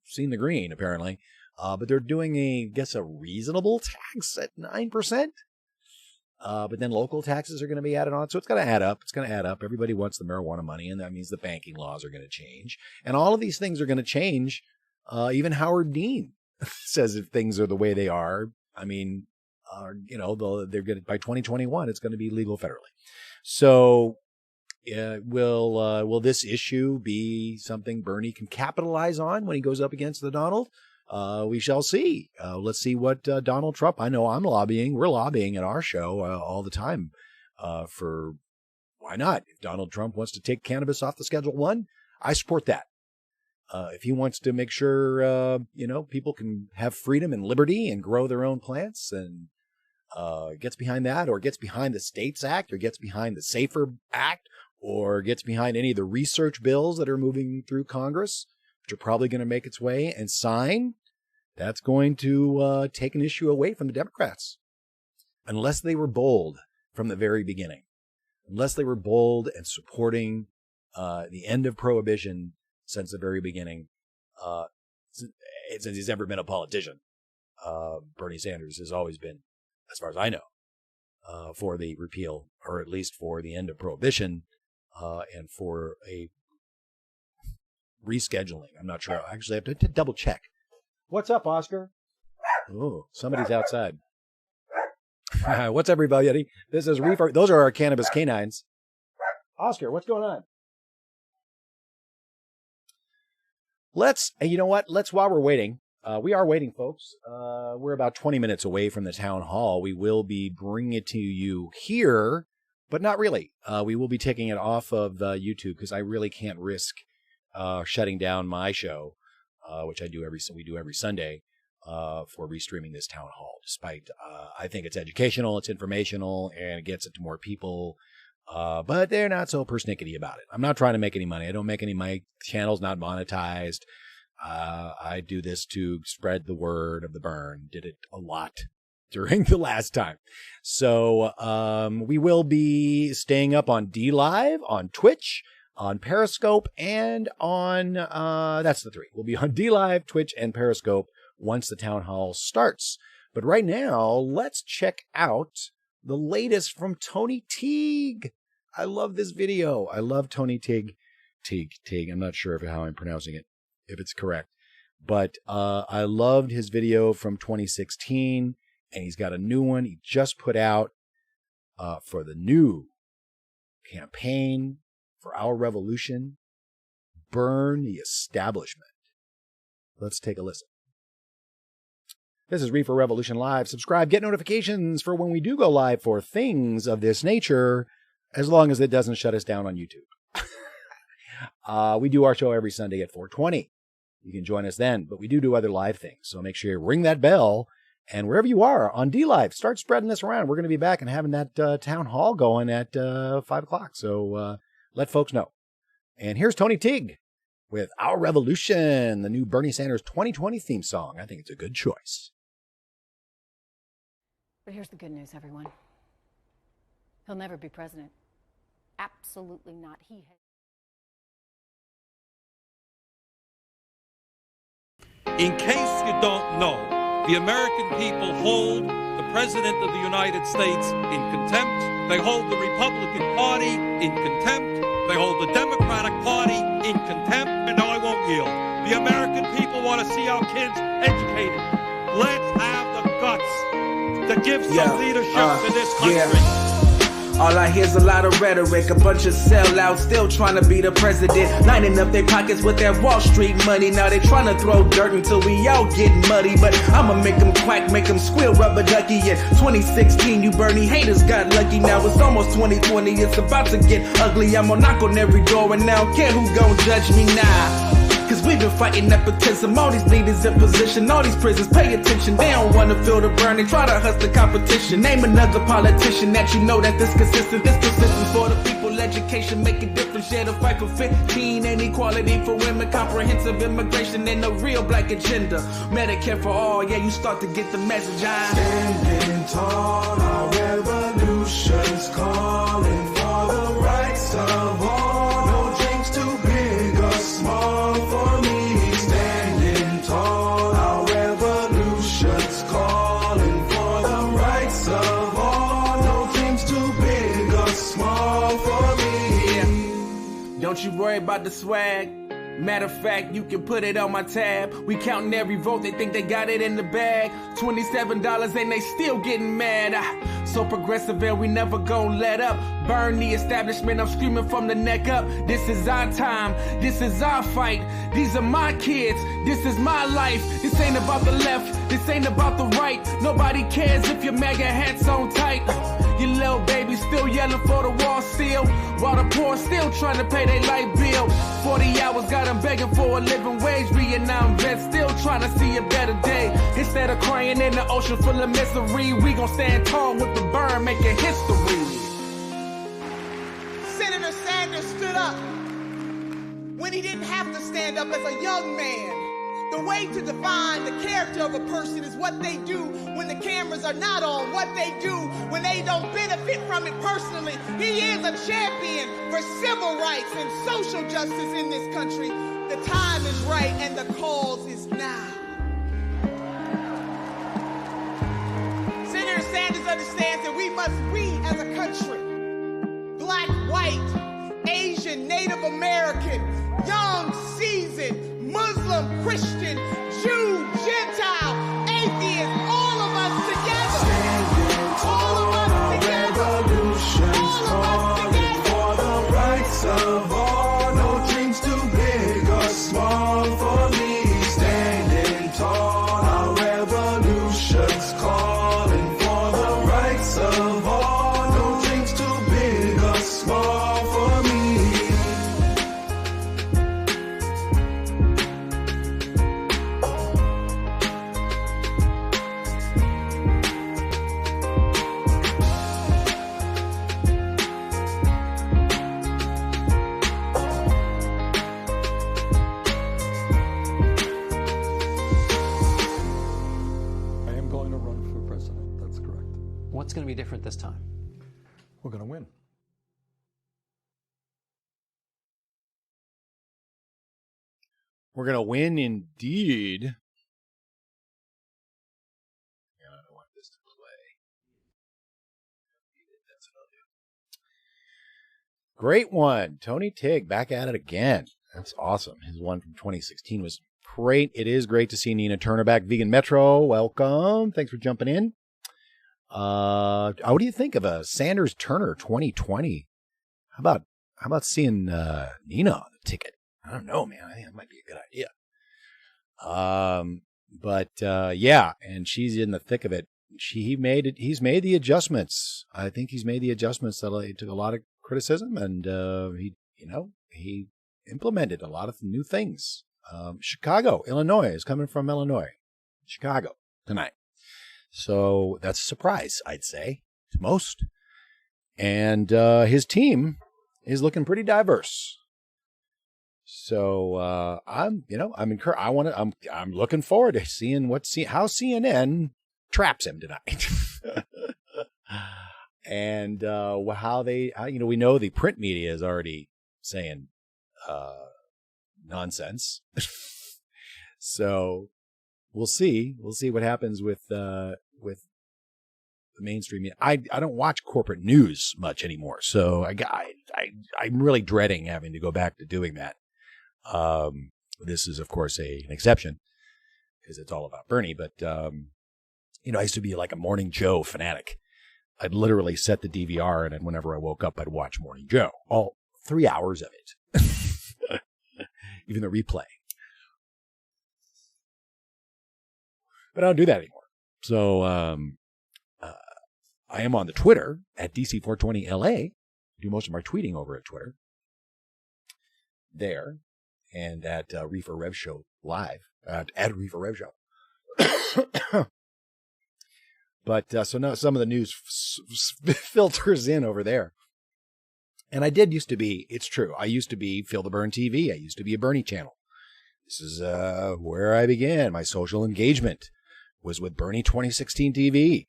seen the green apparently. But they're doing a reasonable tax at 9%. But then local taxes are going to be added on. So it's going to add up. It's going to add up. Everybody wants the marijuana money, and that means the banking laws are going to change. And all of these things are going to change. Even Howard Dean says if things are the way they are, I mean, they're going to, by 2021, it's going to be legal federally. So will this issue be something Bernie can capitalize on when he goes up against the Donald? We shall see. Let's see what Donald Trump. I know I'm lobbying. We're lobbying at our show all the time for why not? If Donald Trump wants to take cannabis off the Schedule 1, I support that. If he wants to make sure, people can have freedom and liberty and grow their own plants and gets behind that, or gets behind the States Act, or gets behind the Safer Act, or gets behind any of the research bills that are moving through Congress, which are probably going to make its way and sign, that's going to take an issue away from the Democrats. Unless they were bold from the very beginning. Unless they were bold and supporting the end of prohibition since the very beginning, since he's ever been a politician. Bernie Sanders has always been, as far as I know, for the repeal, or at least for the end of prohibition, and for a rescheduling. I'm not sure. I actually have to double check. What's up, Oscar? Oh, somebody's outside. What's up, everybody? This is Reefer. Those are our cannabis canines. Oscar, what's going on? You know what? While we're waiting, we are waiting, folks. We're about 20 minutes away from the town hall. We will be bringing it to you here, but not really. We will be taking it off of YouTube because I really can't risk shutting down my show, which we do every Sunday, for restreaming this town hall. Despite I think it's educational, it's informational, and it gets it to more people. But they're not so persnickety about it. I'm not trying to make any money. I don't make any money. The channel's not monetized. I do this to spread the word of the burn. Did it a lot during the last time. So we will be staying up on Dlive, on Twitch, on Periscope, and on, that's the three. We'll be on Dlive, Twitch, and Periscope once the town hall starts. But right now, let's check out the latest from Tony Teague. I love this video. I love Tony Teague. Teague. I'm not sure how I'm pronouncing it, if it's correct. But I loved his video from 2016, and he's got a new one he just put out for the new campaign for our revolution, Burn the Establishment. Let's take a listen. This is Reefer Revolution Live. Subscribe, get notifications for when we do go live for things of this nature, as long as it doesn't shut us down on YouTube. We do our show every Sunday at 4:20. You can join us then, but we do other live things. So make sure you ring that bell, and wherever you are on DLive, start spreading this around. We're going to be back and having that town hall going at 5 o'clock. So let folks know. And here's Tony Teague with Our Revolution, the new Bernie Sanders 2020 theme song. I think it's a good choice. But here's the good news, everyone. He'll never be president. Absolutely not. In case you don't know, the American people hold the President of the United States in contempt. They hold the Republican Party in contempt. They hold the Democratic Party in contempt. And no, I won't yield. The American people want to see our kids educated. Let's have the guts to give some leadership to this country. Yeah. All I hear's a lot of rhetoric, a bunch of sellouts still trying to be the president, lining up their pockets with that Wall Street money. Now they trying to throw dirt until we all get muddy, but I'ma make them quack, make them squeal, rubber ducky. In 2016, you Bernie haters got lucky. Now it's almost 2020, it's about to get ugly. I'ma knock on every door and I don't care who gon' judge me now. Cause we've been fighting nepotism, all these leaders in position, all these prisons, pay attention. They don't wanna feel the burn, they try to hustle competition. Name another politician that you know that this consistent for the people, education, make a difference. Yeah, the fight for 15 and equality for women, comprehensive immigration and a real black agenda. Medicare for all, yeah, you start to get the message. Standing tall, our revolution's calling for the rights of all. No dreams too big or small for me. Standing tall, our revolution's calling for the rights of all. No dreams too big or small for me. Don't you worry about the swag. Matter of fact, you can put it on my tab. We counting every vote, they think they got it in the bag. $27 and they still getting mad. So progressive and we never gon' let up. Burn the establishment, I'm screaming from the neck up. This is our time, this is our fight. These are my kids, this is my life. This ain't about the left, this ain't about the right. Nobody cares if your MAGA hat's on tight. Your little baby still yelling for the wall seal, while the poor still trying to pay their light bill. 40 hours got them begging for a living wage. Vietnam vets still trying to see a better day. Instead of crying in the ocean full of misery, we gon' stand tall with the burn making history. Senator Sanders stood up when he didn't have to stand up as a young man. The way to define the character of a person is what they do when the cameras are not on, what they do when they don't benefit from it personally. He is a champion for civil rights and social justice in this country. The time is right and the cause is now. Senator Sanders understands that we as a country, black, white, Asian, Native American, young, seasoned, Muslim, Christian, Jew, Gentile, atheist, all of us together. All of us together. Revolution's calling for the rights of all. No dreams too big or small for me. Standing tall, our revolution's calling for the rights of all. No dreams too big or small for me. What's going to be different this time? We're going to win. We're going to win indeed. Yeah, I don't want this to play. That's what I'll do. Great one. Tony Tigg back at it again. That's awesome. His one from 2016 was great. It is great to see Nina Turner back. Vegan Metro, welcome. Thanks for jumping in. What do you think of a Sanders Turner 2020? How about seeing Nina on the ticket? I don't know, man. I think that might be a good idea. Yeah, and she's in the thick of it. He's made the adjustments. I think he's made the adjustments that he took a lot of criticism, and he implemented a lot of new things. Chicago, Illinois is coming from Illinois. Chicago tonight. So that's a surprise, I'd say, to most. And his team is looking pretty diverse. So I'm encouraged. I'm looking forward to seeing how CNN traps him tonight. And we know the print media is already saying nonsense. So we'll see what happens with the mainstream media. I don't watch corporate news much anymore, so I'm really dreading having to go back to doing that. This is of course an exception because it's all about Bernie, but I used to be like a Morning Joe fanatic. I'd literally set the DVR, and then whenever I woke up, I'd watch Morning Joe, all 3 hours of it, even the replay. But I don't do that anymore. So I am on the Twitter at DC420LA. Do most of my tweeting over at Twitter. There. And at Reefer Rev Show Live. At Reefer Rev Show. But so now some of the news filters in over there. And I used to be, it's true, I used to be Feel the Burn TV. I used to be a Bernie channel. This is where I began. My social engagement was with Bernie 2016 TV.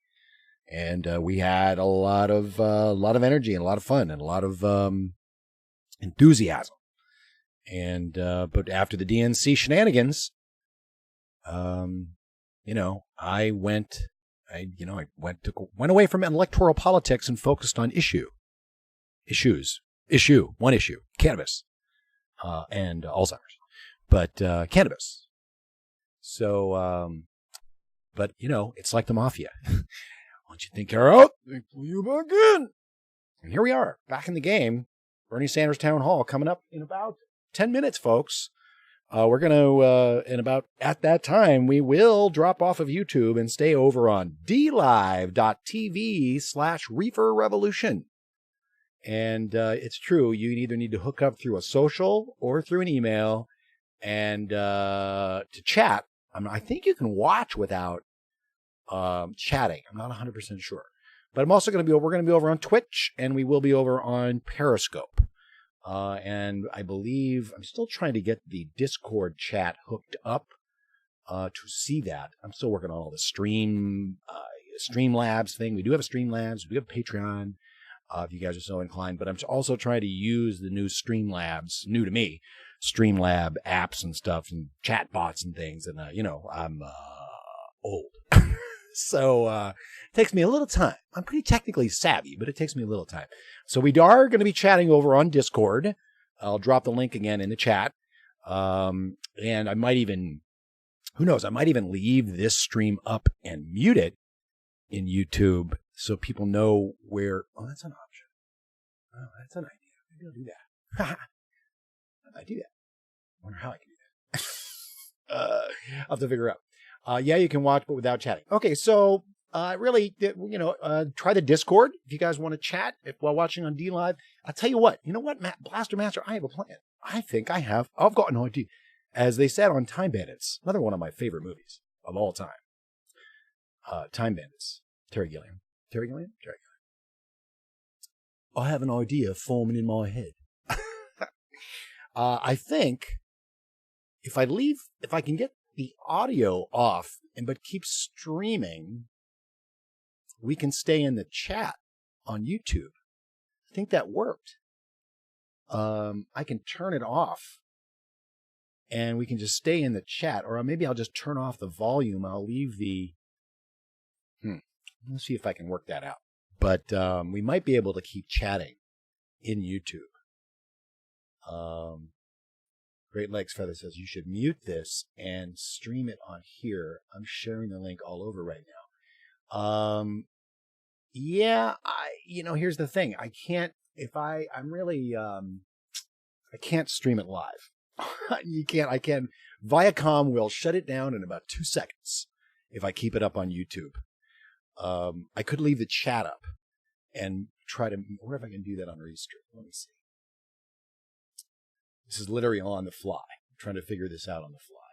And we had a lot of energy and a lot of fun and a lot of enthusiasm. And but after the DNC shenanigans, I went away from electoral politics and focused on one issue, cannabis, and Alzheimer's. but cannabis. So, but you know, it's like the mafia. Once you think you're out, they pull you back in. And here we are, back in the game. Bernie Sanders Town Hall coming up in about 10 minutes, folks. We're going to, at that time, we will drop off of YouTube and stay over on dlive.tv/Reefer Revolution. And it's true, you either need to hook up through a social or through an email and to chat. I think you can watch without chatting. I'm not 100% sure. But I'm also we're going to be over on Twitch, and we will be over on Periscope. And I believe I'm still trying to get the Discord chat hooked up to see that. I'm still working on all the Streamlabs thing. We do have a Streamlabs. We have a Patreon, if you guys are so inclined. But I'm also trying to use the new Streamlabs, new to me, Streamlab apps and stuff and chat bots and things. And, I'm old. So it takes me a little time. I'm pretty technically savvy, but it takes me a little time. So we are going to be chatting over on Discord. I'll drop the link again in the chat. And I might even, who knows, I might even leave this stream up and mute it in YouTube so people know where. Oh, that's an option. Oh, that's an idea. Maybe I'll do that. I do that. I wonder how I can do that. I'll have to figure it out. Yeah, you can watch, but without chatting. Okay, so really, try the Discord if you guys want to chat while watching on DLive. I'll tell you what, Blaster Master, I have a plan. I think I've got an idea. As they said on Time Bandits, another one of my favorite movies of all time. Time Bandits. Terry Gilliam. I have an idea forming in my head. I think if I can get the audio off but keep streaming, we can stay in the chat on YouTube. I think that worked. I can turn it off and we can just stay in the chat, or maybe I'll just turn off the volume. I'll leave the, let's see if I can work that out. But we might be able to keep chatting in YouTube. Great Legs Feather says you should mute this and stream it on here. I'm sharing the link all over right now. Yeah, here's the thing. I can't, I can't stream it live. I can. Viacom will shut it down in about 2 seconds if I keep it up on YouTube. I could leave the chat up and try to, I wonder if I can do that on Restream. Let me see. This is literally on the fly. I'm trying to figure this out on the fly.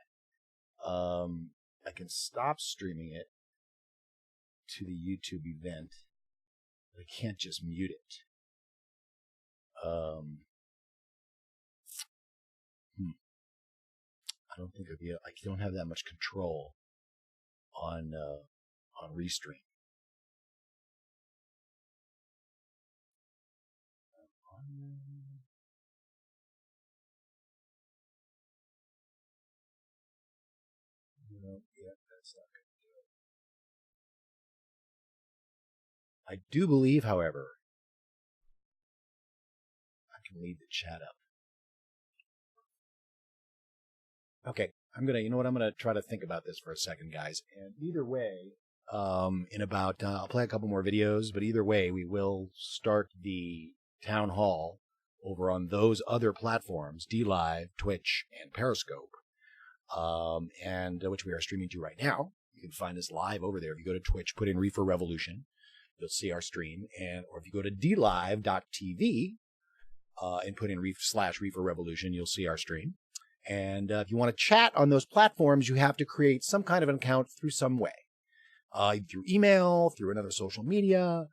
I can stop streaming it to the YouTube event, but I can't just mute it. I don't think I don't have that much control on Restream. Yeah, that's not going to do it. I do believe, however, I can leave the chat up. Okay, I'm gonna try to think about this for a second, guys. And either way, in about I'll play a couple more videos, but either way, we will start the town hall over on those other platforms: DLive, Twitch, and Periscope. And which we are streaming to right now. You can find us live over there. If you go to Twitch, put in Reefer Revolution, you'll see our stream. Or if you go to dlive.tv and put in /Reefer Revolution, you'll see our stream. And if you want to chat on those platforms, you have to create some kind of an account through some way, through email, through another social media,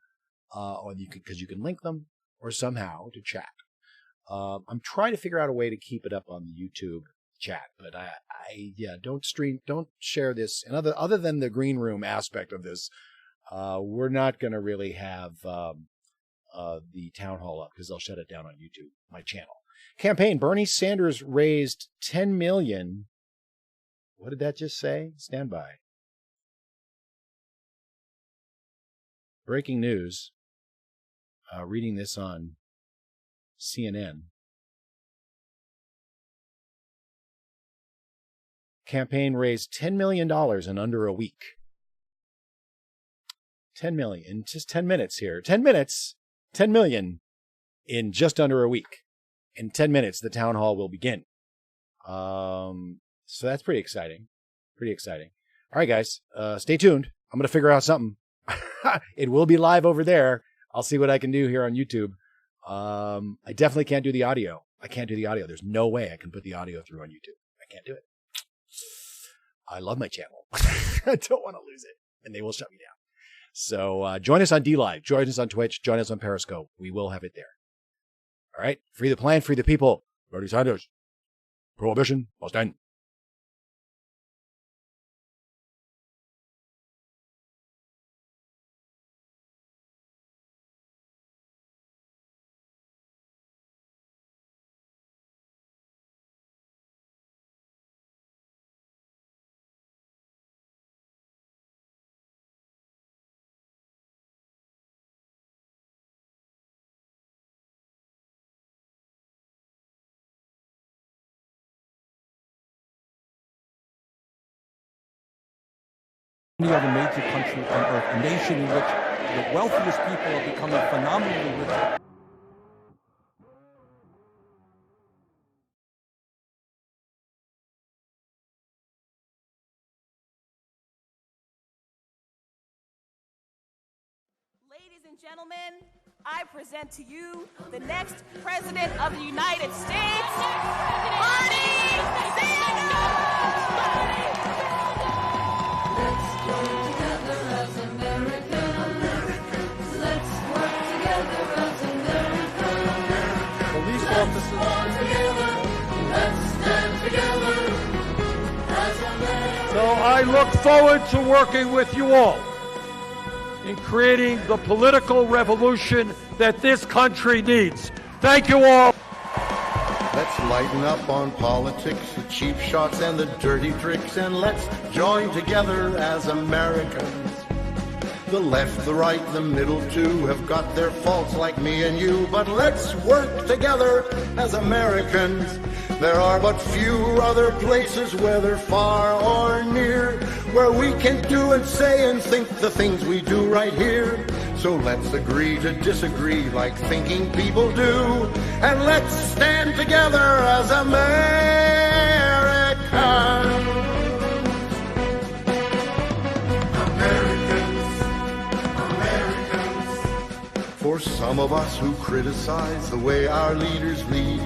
or because you can link them, or somehow to chat. I'm trying to figure out a way to keep it up on the YouTube chat, but don't share this. And other than the green room aspect of this, we're not going to really have the town hall up because they'll shut it down on YouTube, my channel. Campaign: Bernie Sanders raised $10 million. What did that just say? Stand by. Breaking news. Reading this on CNN. campaign raised $10 million in under a week. 10 million in just 10 minutes here. 10 minutes, 10 million in just under a week. In 10 minutes, the town hall will begin. So that's pretty exciting. Pretty exciting. All right, guys, stay tuned. I'm going to figure out something. It will be live over there. I'll see what I can do here on YouTube. I definitely can't do the audio. I can't do the audio. There's no way I can put the audio through on YouTube. I can't do it. I love my channel. I don't want to lose it, and they will shut me down. So join us on Dlive. Join us on Twitch. Join us on Periscope. We will have it there. All right? Free the plan, free the people. Bernie Sanders. Prohibition must end. Any other major country on earth, a nation in which the wealthiest people are becoming phenomenally richer. Ladies and gentlemen, I present to you the next President of the United States, Bernie Sanders! Let's join together as Americans. Let's work together as Americans. Police officers. Let's stand together as Americans. So I look forward to working with you all in creating the political revolution that this country needs. Thank you all. Let's lighten up on politics, the cheap shots and the dirty tricks, and let's join together as Americans. The left, the right, the middle too have got their faults like me and you, but let's work together as Americans. There are but few other places, whether far or near, where we can do and say and think the things we do right here. So let's agree to disagree like thinking people do, and let's stand together as Americans. For some of us who criticize the way our leaders lead,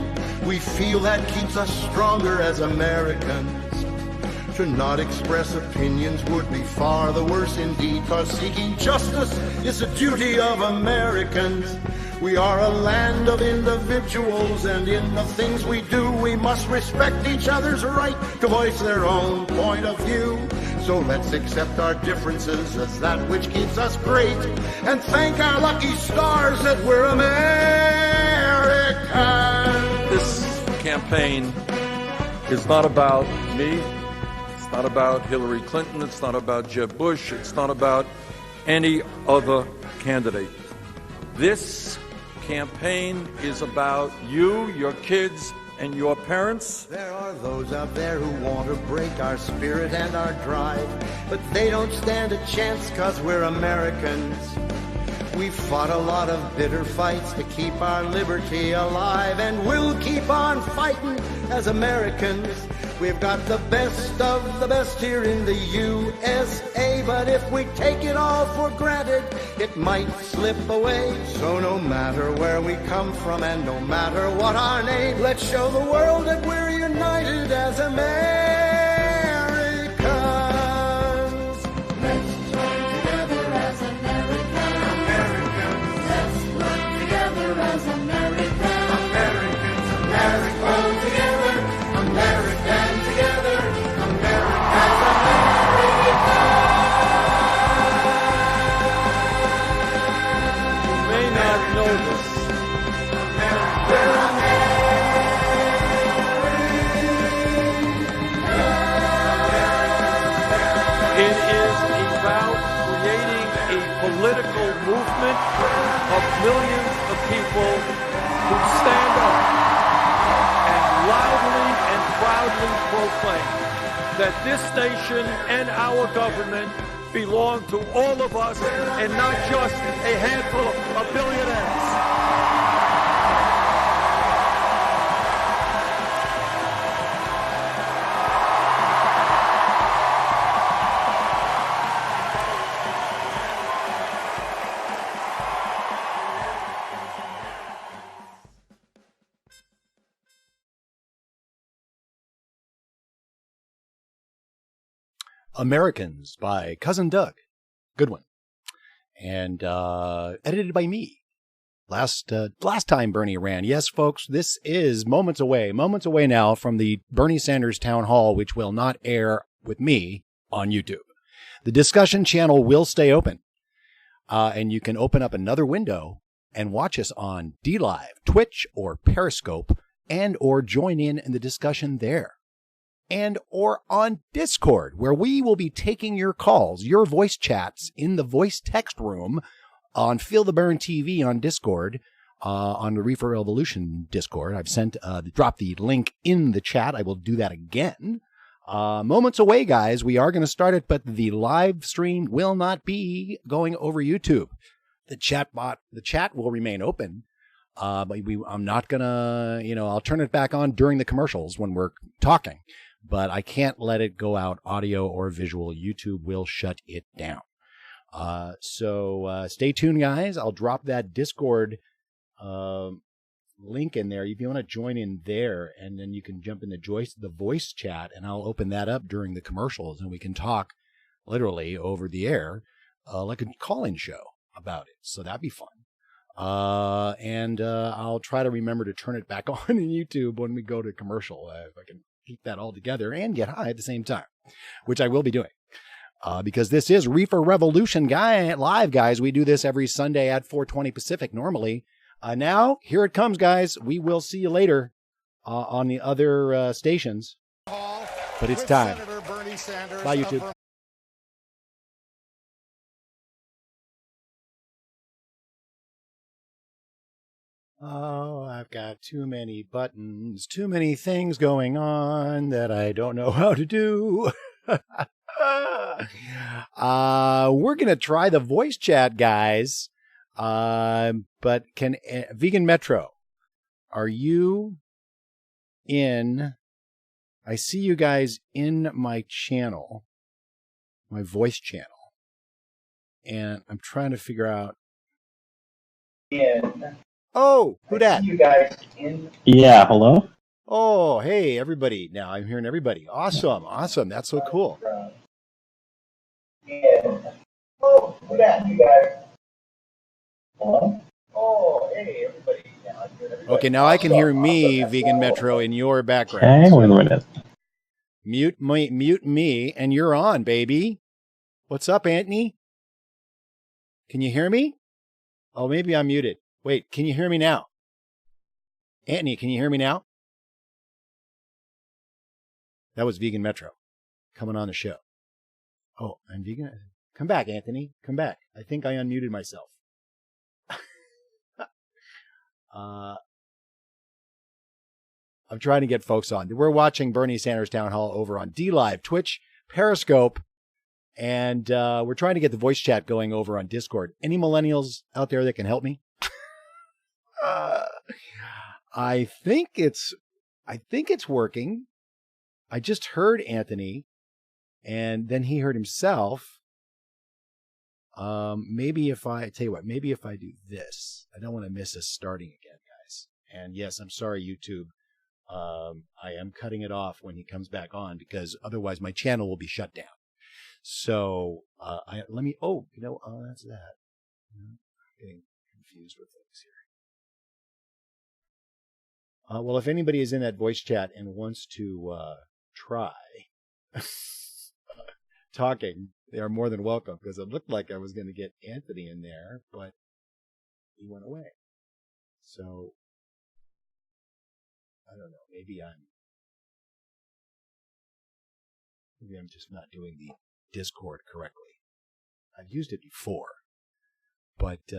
we feel that keeps us stronger as Americans. To not express opinions would be far the worse indeed, 'cause seeking justice is a duty of Americans. We are a land of individuals, and in the things we do, we must respect each other's right to voice their own point of view. So let's accept our differences as that which keeps us great, and thank our lucky stars that we're Americans. This campaign is not about me. It's not about Hillary Clinton. It's not about Jeb Bush. It's not about any other candidate. This campaign is about you, your kids, and your parents. There are those out there who want to break our spirit and our drive, but they don't stand a chance 'cause we're Americans. We've fought a lot of bitter fights to keep our liberty alive, and we'll keep on fighting as Americans. We've got the best of the best here in the USA, but if we take it all for granted, it might slip away. So no matter where we come from and no matter what our name, let's show the world that we're united as Americans. Let's join together as Americans. Let's work together as Americans. Let's grow together, American together, as You may not know this. It is about creating a political movement of millions of people who stand up and loudly and proudly proclaim that this station and our government belong to all of us and not just a handful of billionaires. Americans by Cousin Doug. Good one. And edited by me. Last time Bernie ran. Yes, folks, this is moments away now from the Bernie Sanders town hall, which will not air with me on YouTube. The discussion channel will stay open. And you can open up another window and watch us on Dlive, Twitch, or Periscope, and or join in the discussion there. And or on Discord, where we will be taking your calls, your voice chats in the voice text room on Feel the Burn TV on Discord, on the Reefer Revolution Discord. I've dropped the link in the chat. I will do that again. Moments away, guys. We are going to start it, but the live stream will not be going over YouTube. The chat will remain open. But I'm not going to, I'll turn it back on during the commercials when we're talking. But I can't let it go out audio or visual. YouTube will shut it down. So stay tuned, guys. I'll drop that Discord link in there if you want to join in there, and then you can jump in the voice chat, and I'll open that up during the commercials, and we can talk literally over the air like a call-in show about it. So that'd be fun. And I'll try to remember to turn it back on in YouTube when we go to commercial, if I can keep that all together and get high at the same time, which I will be doing. Because this is Reefer Revolution live, guys. We do this every Sunday at 4:20 Pacific normally. Now, here it comes, guys. We will see you later on the other stations. But it's time. Bye, YouTube. Oh, I've got too many buttons, too many things going on that I don't know how to do. We're going to try the voice chat, guys. But can Vegan Metro, are you in? I see you guys in my channel, my voice channel, and I'm trying to figure out. Oh, who dat? You guys in? Yeah, hello? Oh, hey, everybody. Now I'm hearing everybody. Awesome, awesome. That's so cool. Yeah. Oh, who dat? You guys. Hello? Oh, hey, everybody. Now I'm hearing everybody. Okay, now I can hear me, Vegan Metro, in your background. Okay, wait a minute. Mute me, and you're on, baby. What's up, Anthony? Can you hear me? Oh, maybe I'm muted. Wait, can you hear me now? Anthony, can you hear me now? That was Vegan Metro coming on the show. Oh, I'm vegan. Come back, Anthony. Come back. I think I unmuted myself. I'm trying to get folks on. We're watching Bernie Sanders Town Hall over on Dlive, Twitch, Periscope, and we're trying to get the voice chat going over on Discord. Any millennials out there that can help me? I think it's working. I just heard Anthony, and then he heard himself. Maybe if I do this, I don't want to miss us starting again, guys. And yes, I'm sorry, YouTube. I am cutting it off when he comes back on because otherwise my channel will be shut down. So that's that. I'm getting confused with things here. Well, if anybody is in that voice chat and wants to try talking, they are more than welcome, because it looked like I was going to get Anthony in there, but he went away. So, I don't know. Maybe I'm just not doing the Discord correctly. I've used it before, but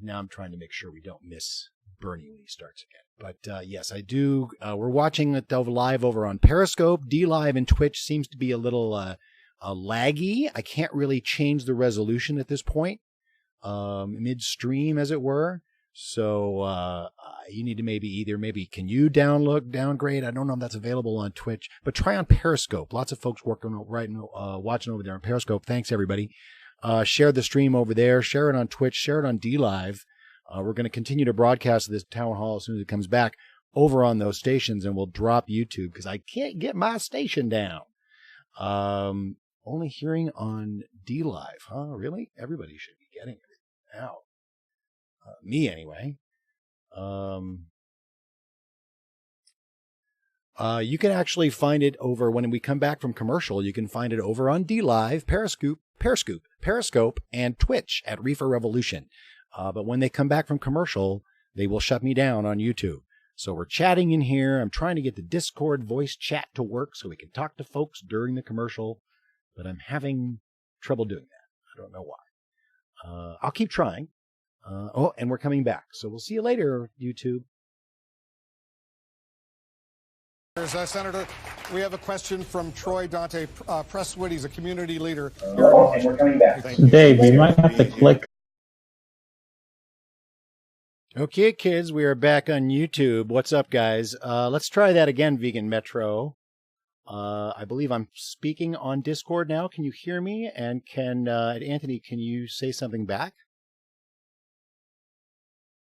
now I'm trying to make sure we don't miss Bernie when he starts again. But yes, I do. We're watching it live over on Periscope. Dlive and Twitch seems to be a little laggy. I can't really change the resolution at this point, midstream, as it were. So you need to maybe can you downgrade? I don't know if that's available on Twitch, but try on Periscope. Lots of folks watching over there on Periscope. Thanks everybody. Share the stream over there. Share it on Twitch. Share it on Dlive. We're going to continue to broadcast this town hall as soon as it comes back over on those stations, and we'll drop YouTube because I can't get my station down. Only hearing on Dlive, huh? Really? Everybody should be getting it now. Me anyway. You can actually find it over when we come back from commercial. You can find it over on Dlive, Periscope, and Twitch at Reefer Revolution. But when they come back from commercial, they will shut me down on YouTube. So we're chatting in here. I'm trying to get the Discord voice chat to work so we can talk to folks during the commercial, but I'm having trouble doing that. I don't know why. I'll keep trying. And we're coming back. So we'll see you later, YouTube. Senator, we have a question from Troy Dante Presswood. He's a community leader. And we're coming back. Dave, you might have to click. Okay, kids, we are back on YouTube. What's up, guys? Let's try that again, Vegan Metro. I believe I'm speaking on Discord now. Can you hear me? And Anthony, can you say something back?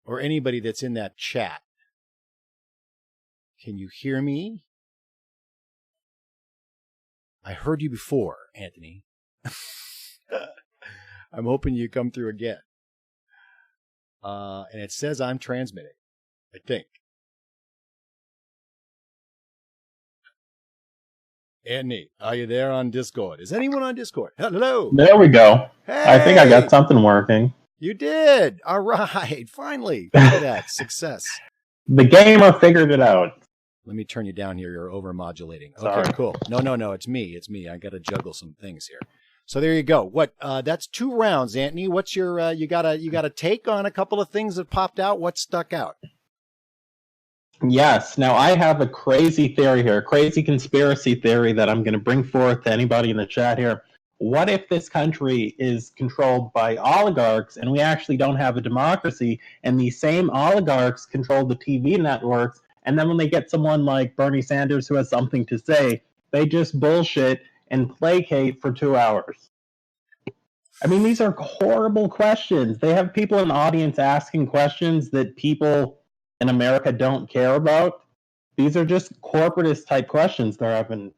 Or anybody that's in that chat. Can you hear me? I heard you before, Anthony. I'm hoping you come through again. And it says I'm transmitting, I think. Anthony, are you there on Discord? Is anyone on Discord? Hello. There we go. Hey! I think I got something working. You did. All right. Finally. Look at that. Success. The gamer figured it out. Let me turn you down here. You're over-modulating. Okay, Sorry. cool. No. It's me. I got to juggle some things here. So there you go. What? That's 2 rounds, Anthony. What's your? You got a take on a couple of things that popped out. What stuck out? Yes. Now, I have a crazy theory here, a crazy conspiracy theory that I'm going to bring forth to anybody in the chat here. What if this country is controlled by oligarchs and we actually don't have a democracy, and these same oligarchs control the TV networks, and then when they get someone like Bernie Sanders who has something to say, they just bullshit and placate for 2 hours? I mean, these are horrible questions. They have people in the audience asking questions that people in America don't care about. These are just corporatist type questions they're having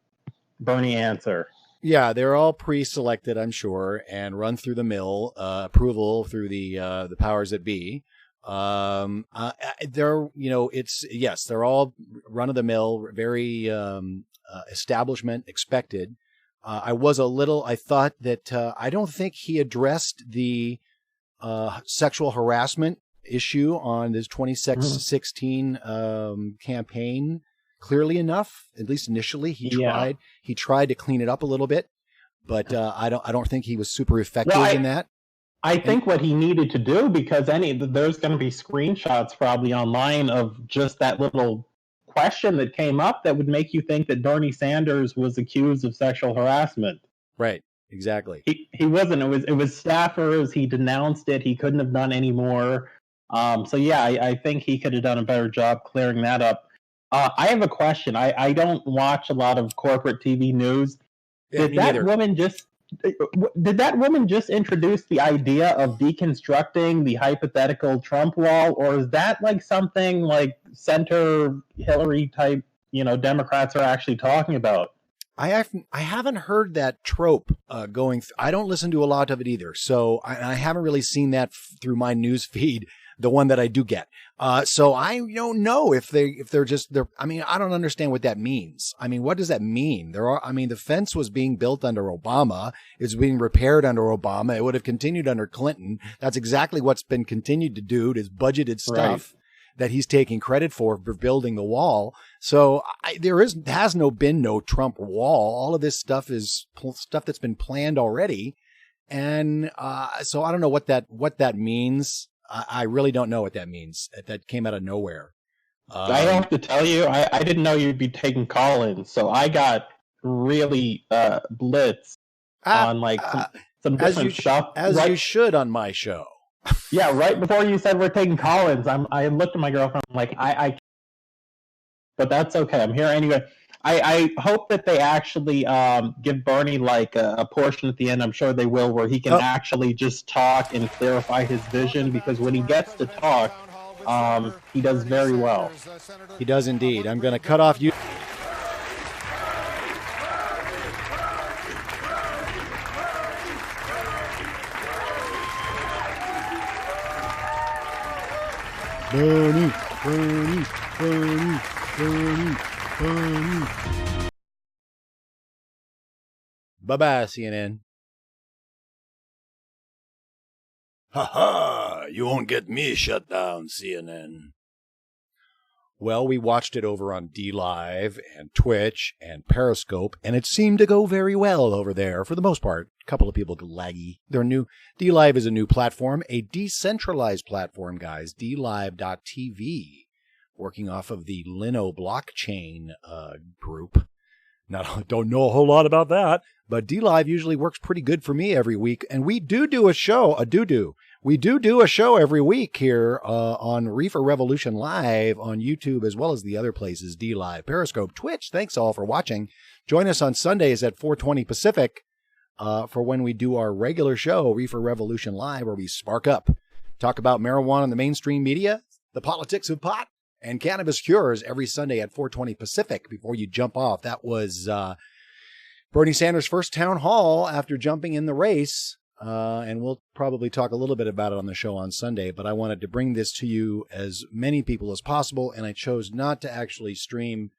Bernie answer. Yeah, they're all pre-selected, I'm sure, and run through the mill, approval through the powers that be. They're they're all run of the mill, very establishment expected. I thought that I don't think he addressed the sexual harassment issue on his 2016 campaign clearly enough. At least initially, he tried. He tried to clean it up a little bit, but I don't think he was super effective in that. I think what he needed to do, because there's going to be screenshots probably online of just that little question that came up that would make you think that Bernie Sanders was accused of sexual harassment. Right. Exactly. He wasn't. It was staffers. He denounced it. He couldn't have done any more. I think he could have done a better job clearing that up. I have a question. I don't watch a lot of corporate TV news. Did that woman just introduce the idea of deconstructing the hypothetical Trump wall, or is that like something like center Hillary type, Democrats are actually talking about? I haven't heard that trope going. I don't listen to a lot of it either, so I haven't really seen that through my news feed. The one that I do get. So I don't know if they're just. I mean, I don't understand what that means. I mean, what does that mean? The fence was being built under Obama. It's being repaired under Obama. It would have continued under Clinton. That's exactly what's been continued to do. It is budgeted stuff that he's taking credit for building the wall. So has been no Trump wall. All of this stuff is stuff that's been planned already. And so I don't know what that means. I really don't know what that means. That came out of nowhere. I have to tell you, I didn't know you'd be taking call-ins, so I got really blitzed on like some different stuff. As you should on my show. Yeah, right before you said we're taking call-ins, I looked at my girlfriend, I'm like, but that's okay. I'm here anyway. I hope that they actually give Bernie like a portion at the end. I'm sure they will, where he can actually just talk and clarify his vision, because when he gets to talk, he does very well. He does indeed. I'm going to cut off you. Bernie, Bernie, Bernie, Bernie, Bernie. Bye-bye, CNN. Ha-ha! You won't get me shut down, CNN. Well, we watched it over on Dlive and Twitch and Periscope, and it seemed to go very well over there for the most part. A couple of people laggy. They're new. Dlive is a new platform, a decentralized platform, guys. Dlive.tv, working off of the Lino blockchain group. Don't know a whole lot about that, but Dlive usually works pretty good for me every week, and we do a show, We do a show every week here on Reefer Revolution Live on YouTube, as well as the other places, Dlive, Periscope, Twitch. Thanks all for watching. Join us on Sundays at 4:20 Pacific for when we do our regular show, Reefer Revolution Live, where we spark up, talk about marijuana in the mainstream media, the politics of pot, and cannabis cures every Sunday at 4:20 Pacific. Before you jump off, that was Bernie Sanders' first town hall after jumping in the race. And we'll probably talk a little bit about it on the show on Sunday, but I wanted to bring this to you as many people as possible, and I chose not to actually stream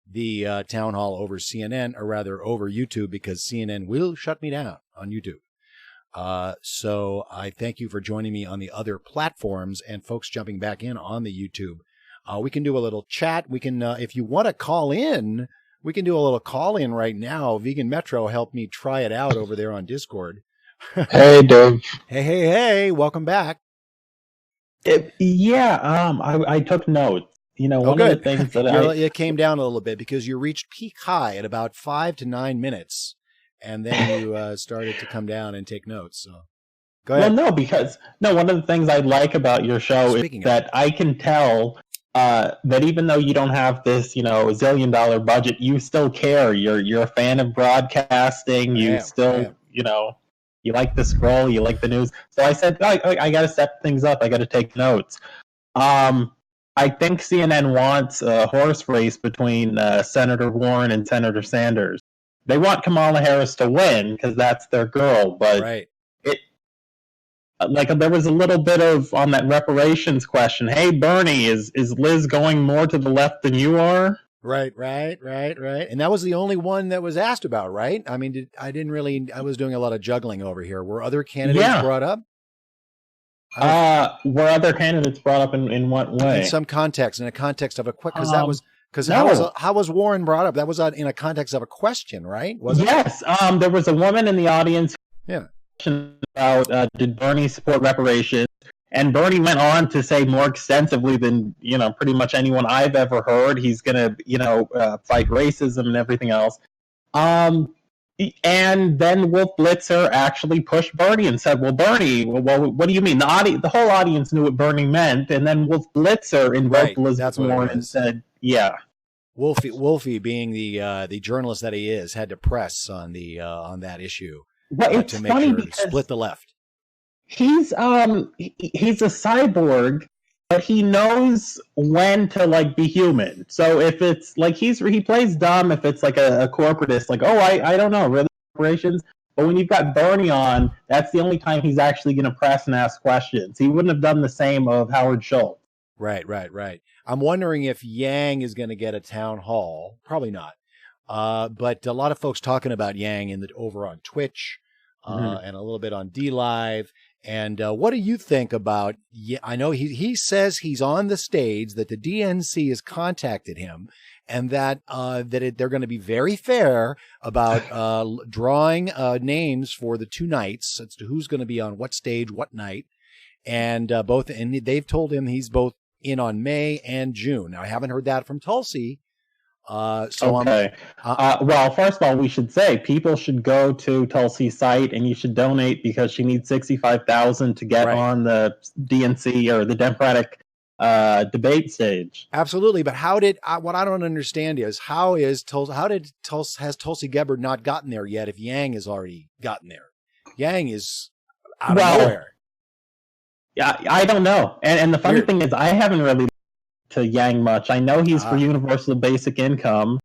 the town hall over CNN, or rather over YouTube, because CNN will shut me down on YouTube. So I thank you for joining me on the other platforms and folks jumping back in on the YouTube. We can do a little chat. We can, if you want to call in, we can do a little call in right now. Vegan Metro helped me try it out over there on Discord. Hey, Dave. Hey, welcome back. I took notes. You know, one of the things that it came down a little bit because you reached peak high at about 5 to 9 minutes, and then you started to come down and take notes. So go ahead. Well, one of the things I like about your show is that I can tell that even though you don't have this, $1 zillion budget, you still care. You're a fan of broadcasting. You you like the scroll, you like the news. So I said, I got to set things up. I got to take notes. I think CNN wants a horse race between Senator Warren and Senator Sanders. They want Kamala Harris to win because that's their girl. But there was a little bit of, on that reparations question, hey, Bernie, is Liz going more to the left than you are? Right. And that was the only one that was asked about, right? I mean, I was doing a lot of juggling over here. Were other candidates brought up? Were other candidates brought up in what way? In some context, in a context of a quick, how was Warren brought up? That was in a context of a question, right? Yes. There was a woman in the audience. Yeah. About did Bernie support reparations? And Bernie went on to say more extensively than, pretty much anyone I've ever heard. He's going to, fight racism and everything else. And then Wolf Blitzer actually pushed Bernie and said, well, Bernie, what do you mean? The whole audience knew what Bernie meant. And then Wolf Blitzer invoked Elizabeth Warren and said, yeah. Wolfie being the journalist that he is, had to press on that issue to make sure to split the left. He's a cyborg, but he knows when to be human. So if it's he plays dumb if it's like a corporatist, I don't know, really corporations. But when you've got Bernie on, that's the only time he's actually going to press and ask questions. He wouldn't have done the same of Howard Schultz. Right. I'm wondering if Yang is going to get a town hall. Probably not. But a lot of folks talking about Yang over on Twitch and a little bit on Dlive. And what do you think about? I know he says he's on the stage, that the DNC has contacted him, and that they're going to be very fair about drawing names for the 2 nights as to who's going to be on what stage, what night, and they've told him he's both in on May and June. Now, I haven't heard that from Tulsi. Okay. Well, first of all, we should say people should go to Tulsi's site and you should donate because she needs $65,000 to get on the DNC or the Democratic debate stage. Absolutely, but what I don't understand is has Tulsi Gabbard not gotten there yet? If Yang has already gotten there, Yang is out of nowhere. Yeah, I don't know. And the funny thing is, I haven't really to Yang much. I know he's for universal basic income.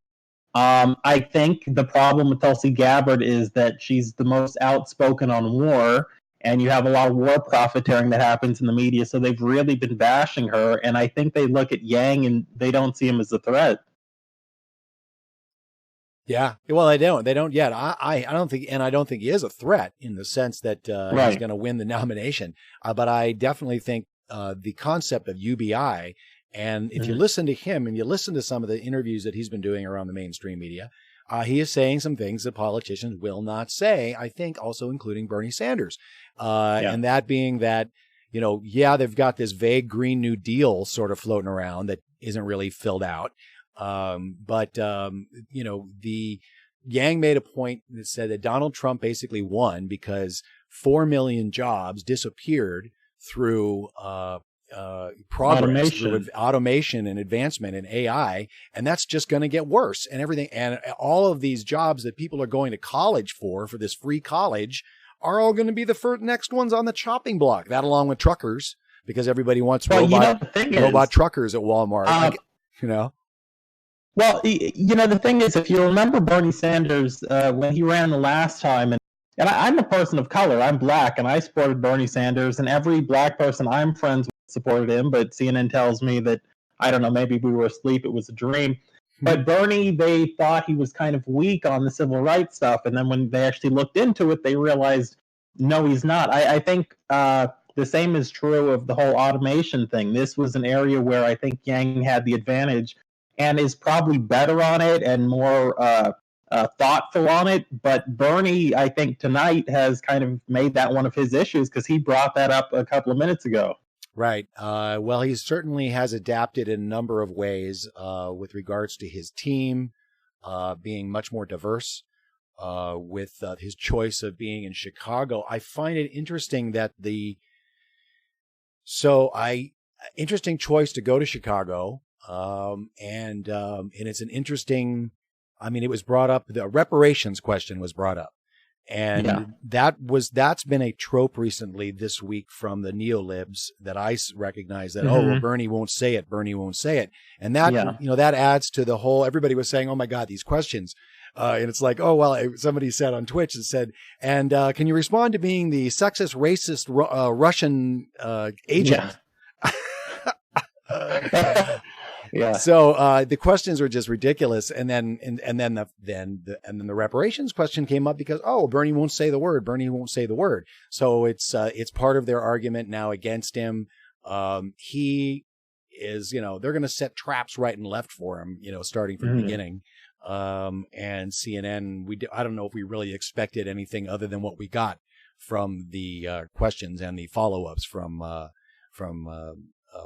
I think the problem with Tulsi Gabbard is that she's the most outspoken on war, and you have a lot of war profiteering that happens in the media, so they've really been bashing her, and I think they look at Yang and they don't see him as a threat. Yeah, well, they don't yet. I don't think he is a threat in the sense that he's going to win the nomination. But I definitely think the concept of UBI, and if you listen to him and you listen to some of the interviews that he's been doing around the mainstream media, he is saying some things that politicians will not say, I think also including Bernie Sanders. And that being that, they've got this vague Green New Deal sort of floating around that isn't really filled out. The Yang made a point that said that Donald Trump basically won because 4 million jobs disappeared through progress, through automation and advancement in AI, and that's just going to get worse. And everything, and all of these jobs that people are going to college for this free college are all going to be the next ones on the chopping block. That along with truckers, because everybody wants robot truckers at Walmart. Well, the thing is, if you remember Bernie Sanders, when he ran the last time, and I'm a person of color, I'm black, and I supported Bernie Sanders, and every black person I'm friends with supported him, but CNN tells me that, I don't know, maybe we were asleep, it was a dream. But Bernie, they thought he was kind of weak on the civil rights stuff, and then when they actually looked into it, they realized, no, he's not. I think the same is true of the whole automation thing. This was an area where I think Yang had the advantage, and is probably better on it and more thoughtful on it. But Bernie, I think tonight has kind of made that one of his issues because he brought that up a couple of minutes ago. Right. Well, he certainly has adapted in a number of ways with regards to his team being much more diverse with his choice of being in Chicago. I find it interesting that interesting choice to go to Chicago. And it's an interesting, it was brought up, the reparations question was brought up, and that's been a trope recently this week from the neolibs that I recognize that, Bernie won't say it. And that, that adds to the whole, everybody was saying, oh my God, these questions. And it's like, somebody said on Twitch, and can you respond to being the sexist, racist, Russian, agent? Yeah. So the questions were just ridiculous, and then the reparations question came up because Bernie won't say the word. So it's part of their argument now against him. He is, they're going to set traps right and left for him, starting from the beginning. And CNN, I don't know if we really expected anything other than what we got from the questions and the follow-ups from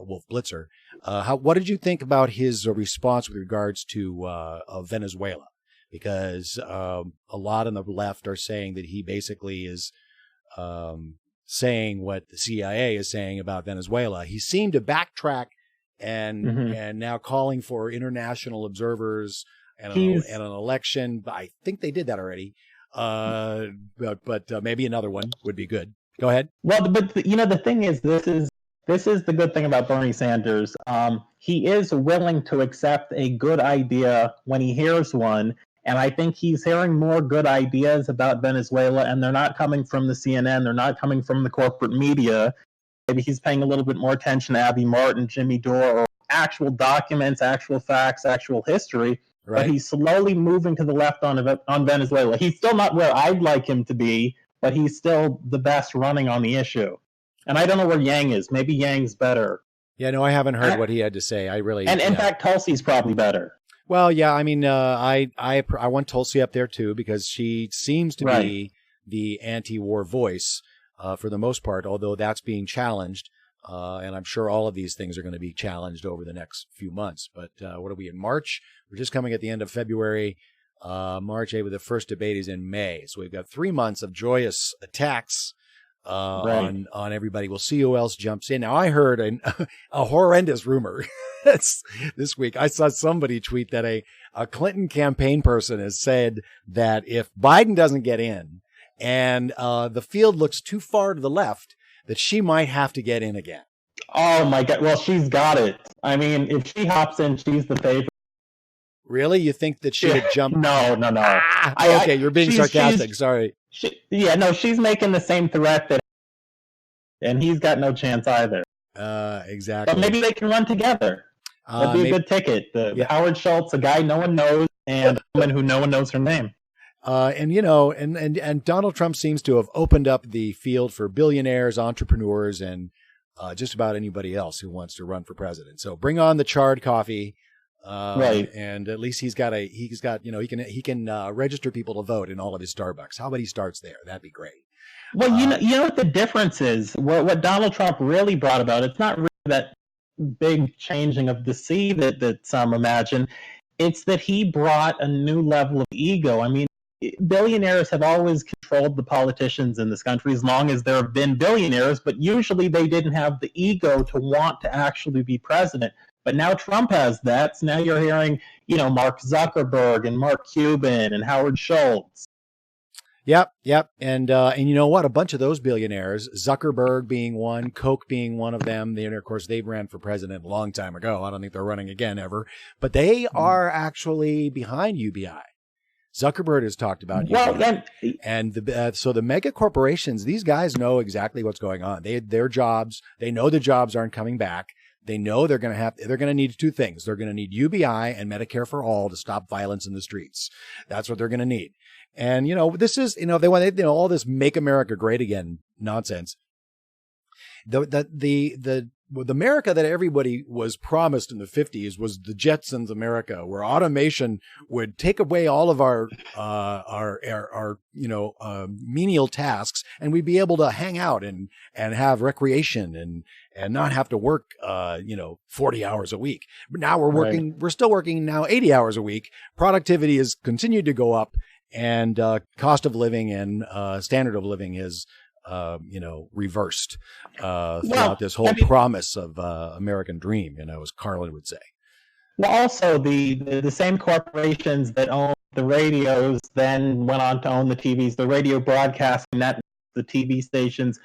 Wolf Blitzer. What did you think about his response with regards to Venezuela? Because a lot on the left are saying that he basically is saying what the CIA is saying about Venezuela. He seemed to backtrack and now calling for international observers and an election. I think they did that already. But maybe another one would be good. Go ahead. Well, but the thing is, this is the good thing about Bernie Sanders. He is willing to accept a good idea when he hears one. And I think he's hearing more good ideas about Venezuela, and they're not coming from the CNN. They're not coming from the corporate media. Maybe he's paying a little bit more attention to Abby Martin, Jimmy Dore, or actual documents, actual facts, actual history. Right. But he's slowly moving to the left on Venezuela. He's still not where I'd like him to be, but he's still the best running on the issue. And I don't know where Yang is. Maybe Yang's better. Yeah, no, I haven't heard what he had to say. And in fact, Tulsi's probably better. Well, yeah, I want Tulsi up there too because she seems to be the anti-war voice. for the most part, although that's being challenged. And I'm sure all of these things are going to be challenged over the next few months. But what are we in March? We're just coming at the end of February. March 8th, the first debate is in May. So we've got 3 months of joyous attacks on everybody. We'll see who else jumps in. Now, I heard a horrendous rumor this week. I saw somebody tweet that a Clinton campaign person has said that if Biden doesn't get in and the field looks too far to the left, that she might have to get in again. Oh, my God. Well, she's got it. I mean, if she hops in, she's the favorite. Really? You think that she would jump? No. Okay, you're being sarcastic. Sorry. She's making the same threat and he's got no chance either. Exactly. But maybe they can run together. That'd be a good ticket. Howard Schultz, a guy no one knows, and a woman who no one knows her name. And Donald Trump seems to have opened up the field for billionaires, entrepreneurs, and just about anybody else who wants to run for president. So bring on the charred coffee. Right. And at least he can register people to vote in all of his Starbucks. How about he starts there? That'd be great. Well, you know what the difference is? What Donald Trump really brought about, it's not really that big changing of the sea that some imagine. It's that he brought a new level of ego. I mean, billionaires have always controlled the politicians in this country as long as there have been billionaires, but usually they didn't have the ego to want to actually be president. But now Trump has that. So now you're hearing, Mark Zuckerberg and Mark Cuban and Howard Schultz. Yep. And you know what? A bunch of those billionaires, Zuckerberg being one, Koch being one of them. Of course, they ran for president a long time ago. I don't think they're running again ever. But they are actually behind UBI. Zuckerberg has talked about UBI. So the mega corporations, these guys know exactly what's going on. Their jobs, they know the jobs aren't coming back. They know they're going to need 2 things. They're going to need UBI and Medicare for all to stop violence in the streets. That's what they're going to need. And, this is, they want, all this make America great again nonsense. The America that everybody was promised in the 50s was the Jetsons America, where automation would take away all of our menial tasks, and we'd be able to hang out and have recreation and not have to work 40 hours a week. But now we're still working now 80 hours a week. Productivity has continued to go up, and cost of living and standard of living is reversed throughout this whole promise of American dream, as Carlin would say. Well, also the same corporations that own the radios then went on to own the TVs, the radio broadcasting networks, the TV stations.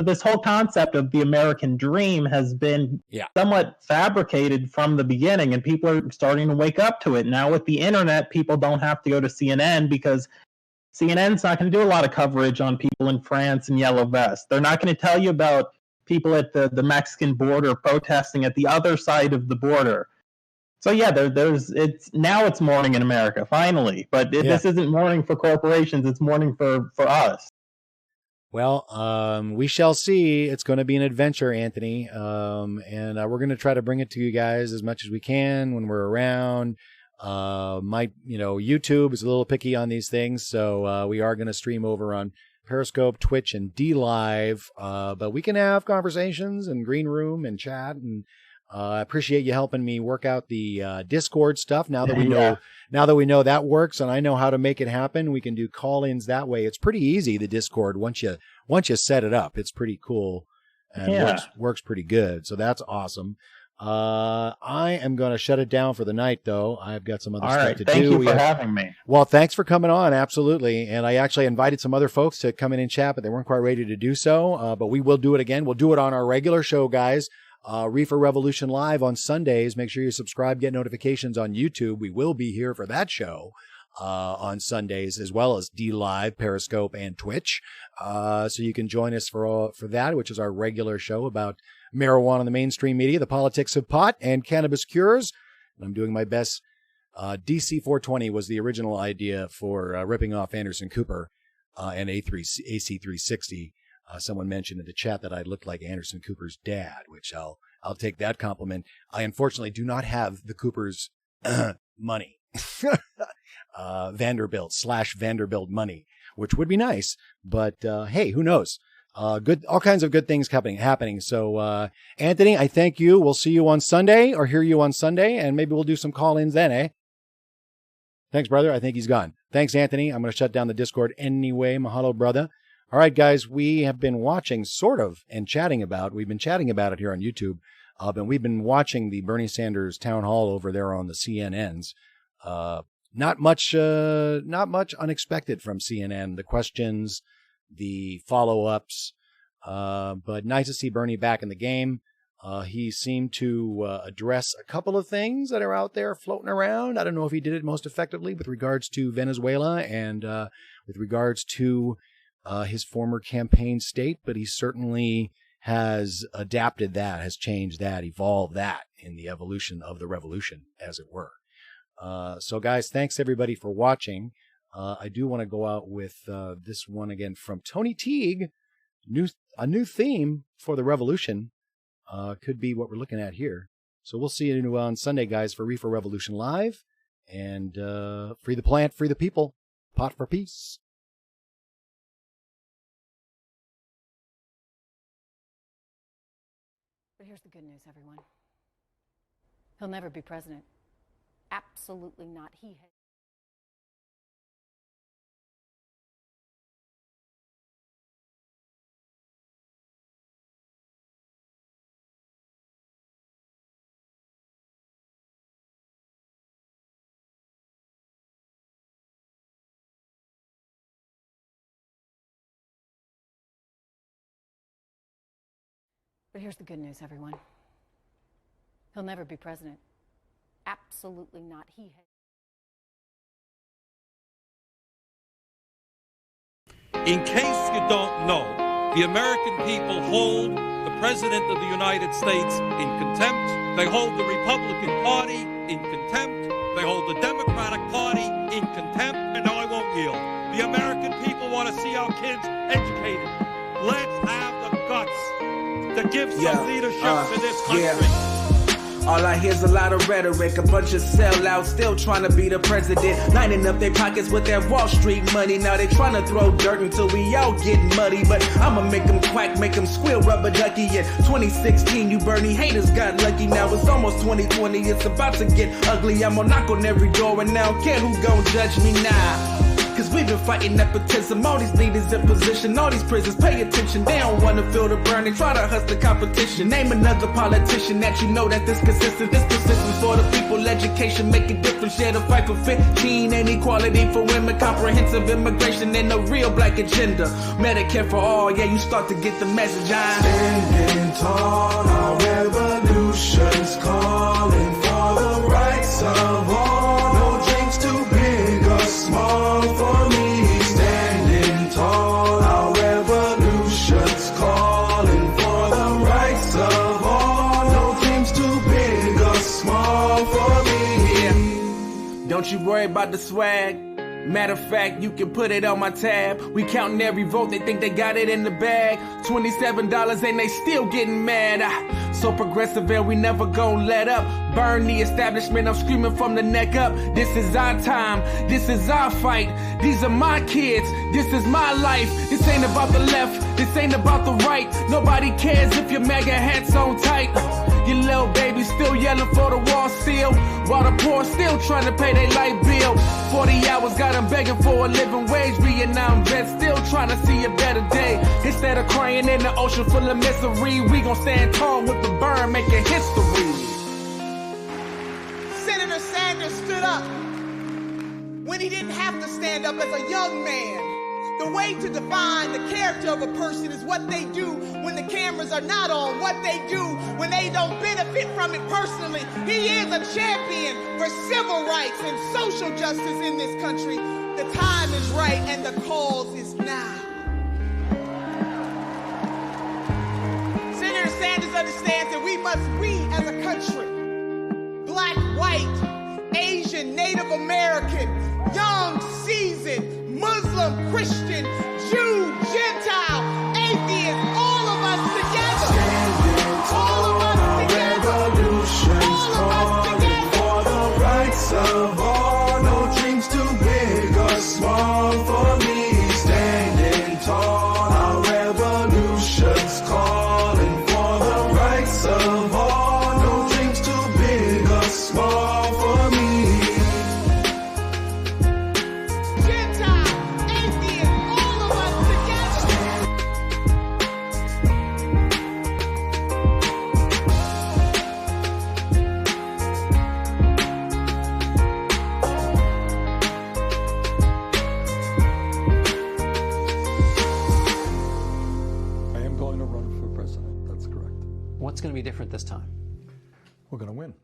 This whole concept of the American dream has been somewhat fabricated from the beginning, and people are starting to wake up to it. Now with the internet, people don't have to go to CNN because CNN's not going to do a lot of coverage on people in France and yellow vests. They're not going to tell you about people at the Mexican border protesting at the other side of the border. So it's morning in America, finally. But this isn't morning for corporations, it's morning for us. Well, we shall see. It's going to be an adventure, Anthony. And we're going to try to bring it to you guys as much as we can when we're around. YouTube is a little picky on these things, so we are going to stream over on Periscope, Twitch, and Dlive. But we can have conversations and green room and chat, and I appreciate you helping me work out the Discord stuff. Now that we know that works, and I know how to make it happen, we can do call-ins that way. It's pretty easy, the Discord, once you set it up. It's pretty cool and works pretty good. So that's awesome. I am going to shut it down for the night, though. I've got some other stuff to do. Thank you for having me. Well, thanks for coming on. Absolutely. And I actually invited some other folks to come in and chat, but they weren't quite ready to do so. But we will do it again. We'll do it on our regular show, guys. Reefer Revolution Live on Sundays. Make sure you subscribe, get notifications on YouTube. We will be here for that show on Sundays, as well as Dlive, Periscope, and Twitch. So you can join us for that, which is our regular show about marijuana in the mainstream media, the politics of pot, and cannabis cures. And I'm doing my best. DC 420 was the original idea for ripping off Anderson Cooper and AC 360. Someone mentioned in the chat that I looked like Anderson Cooper's dad, which I'll take that compliment. I unfortunately do not have the Cooper's money, Vanderbilt money, which would be nice. But hey, who knows? all kinds of good things happening. So, Anthony, I thank you. We'll see you on Sunday or hear you on Sunday, and maybe we'll do some call-ins then, eh? Thanks, brother. I think he's gone. Thanks, Anthony. I'm going to shut down the Discord anyway. Mahalo, brother. All right, guys, we have been watching we've been chatting about it here on YouTube, and we've been watching the Bernie Sanders town hall over there on the CNNs. Not much unexpected from CNN. The questions, the follow-ups, but nice to see Bernie back in the game. He seemed to address a couple of things that are out there floating around. I don't know if he did it most effectively with regards to Venezuela and with regards to his former campaign state, but he certainly has adapted that, has changed that, evolved that in the evolution of the revolution, as it were. So, guys, thanks everybody for watching. I do want to go out with this one again from Tony Teague. A new theme for the revolution could be what we're looking at here. So we'll see you on Sunday, guys, for Reefer Revolution Live. And free the plant, free the people. Pot for peace. But here's the good news, everyone. He'll never be president. Absolutely not. He has. But here's the good news, everyone. He'll never be president. Absolutely not. He has. In case you don't know, the American people hold the President of the United States in contempt. They hold the Republican Party in contempt. They hold the Democratic Party in contempt. And no, I won't yield. The American people want to see our kids educated. Let's have the guts to give some leadership to this country. Yeah. All I hear's a lot of rhetoric, a bunch of sellouts still trying to be the president, lining up their pockets with that Wall Street money. Now they trying to throw dirt until we all get muddy, but I'ma make them quack, make them squeal, rubber ducky. In 2016, you Bernie haters got lucky. Now it's almost 2020, it's about to get ugly. I'ma knock on every door and I don't care who gon' judge me now. Cause we've been fighting nepotism, all these leaders in position, all these prisons, pay attention. They don't wanna feel the burn, they try to hustle the competition. Name another politician that you know that this consistent. This persistence for the people, education, make a difference. Yeah, the fight for 15, and equality for women, comprehensive immigration, and a real black agenda. Medicare for all, yeah, you start to get the message. Standing tall, our revolution's calling for the rights of all. No dreams too big or small for me. Standing tall, our revolution's calling for the rights of all. No dreams too big or small for me. Yeah. Don't you worry about the swag. Matter of fact, you can put it on my tab. We counting every vote, they think they got it in the bag. $27 and they still getting mad. So progressive and we never gon' let up. Burn the establishment, I'm screaming from the neck up. This is our time, this is our fight. These are my kids, this is my life. This ain't about the left, this ain't about the right. Nobody cares if your MAGA hat's on tight. Your little baby still yelling for the wall seal, while the poor still trying to pay their light bill. 40 hours got them begging for a living wage. Vietnam vets still trying to see a better day. Instead of crying in the ocean full of misery, we gon' stand tall with the burn, making history. Senator Sanders stood up when he didn't have to stand up as a young man. The way to define the character of a person is what they do when the cameras are not on, what they do when they don't benefit from it personally. He is a champion for civil rights and social justice in this country. The time is right and the cause is now. Senator Sanders understands that we as a country, black, white, Asian, Native American, young, seasoned, Muslim, Christian, Jew, Gentile, atheist, all of us together. All of us together. Revolution's calling for the rights of all. No dreams too big or small for me. Standing tall, our revolution. to be different this time? We're going to win.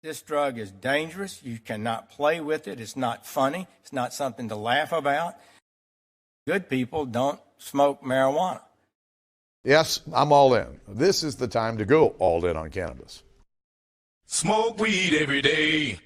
This drug is dangerous. You cannot play with it. It's not funny. It's not something to laugh about. Good people don't smoke marijuana. Yes, I'm all in. This is the time to go all in on cannabis. Smoke weed every day.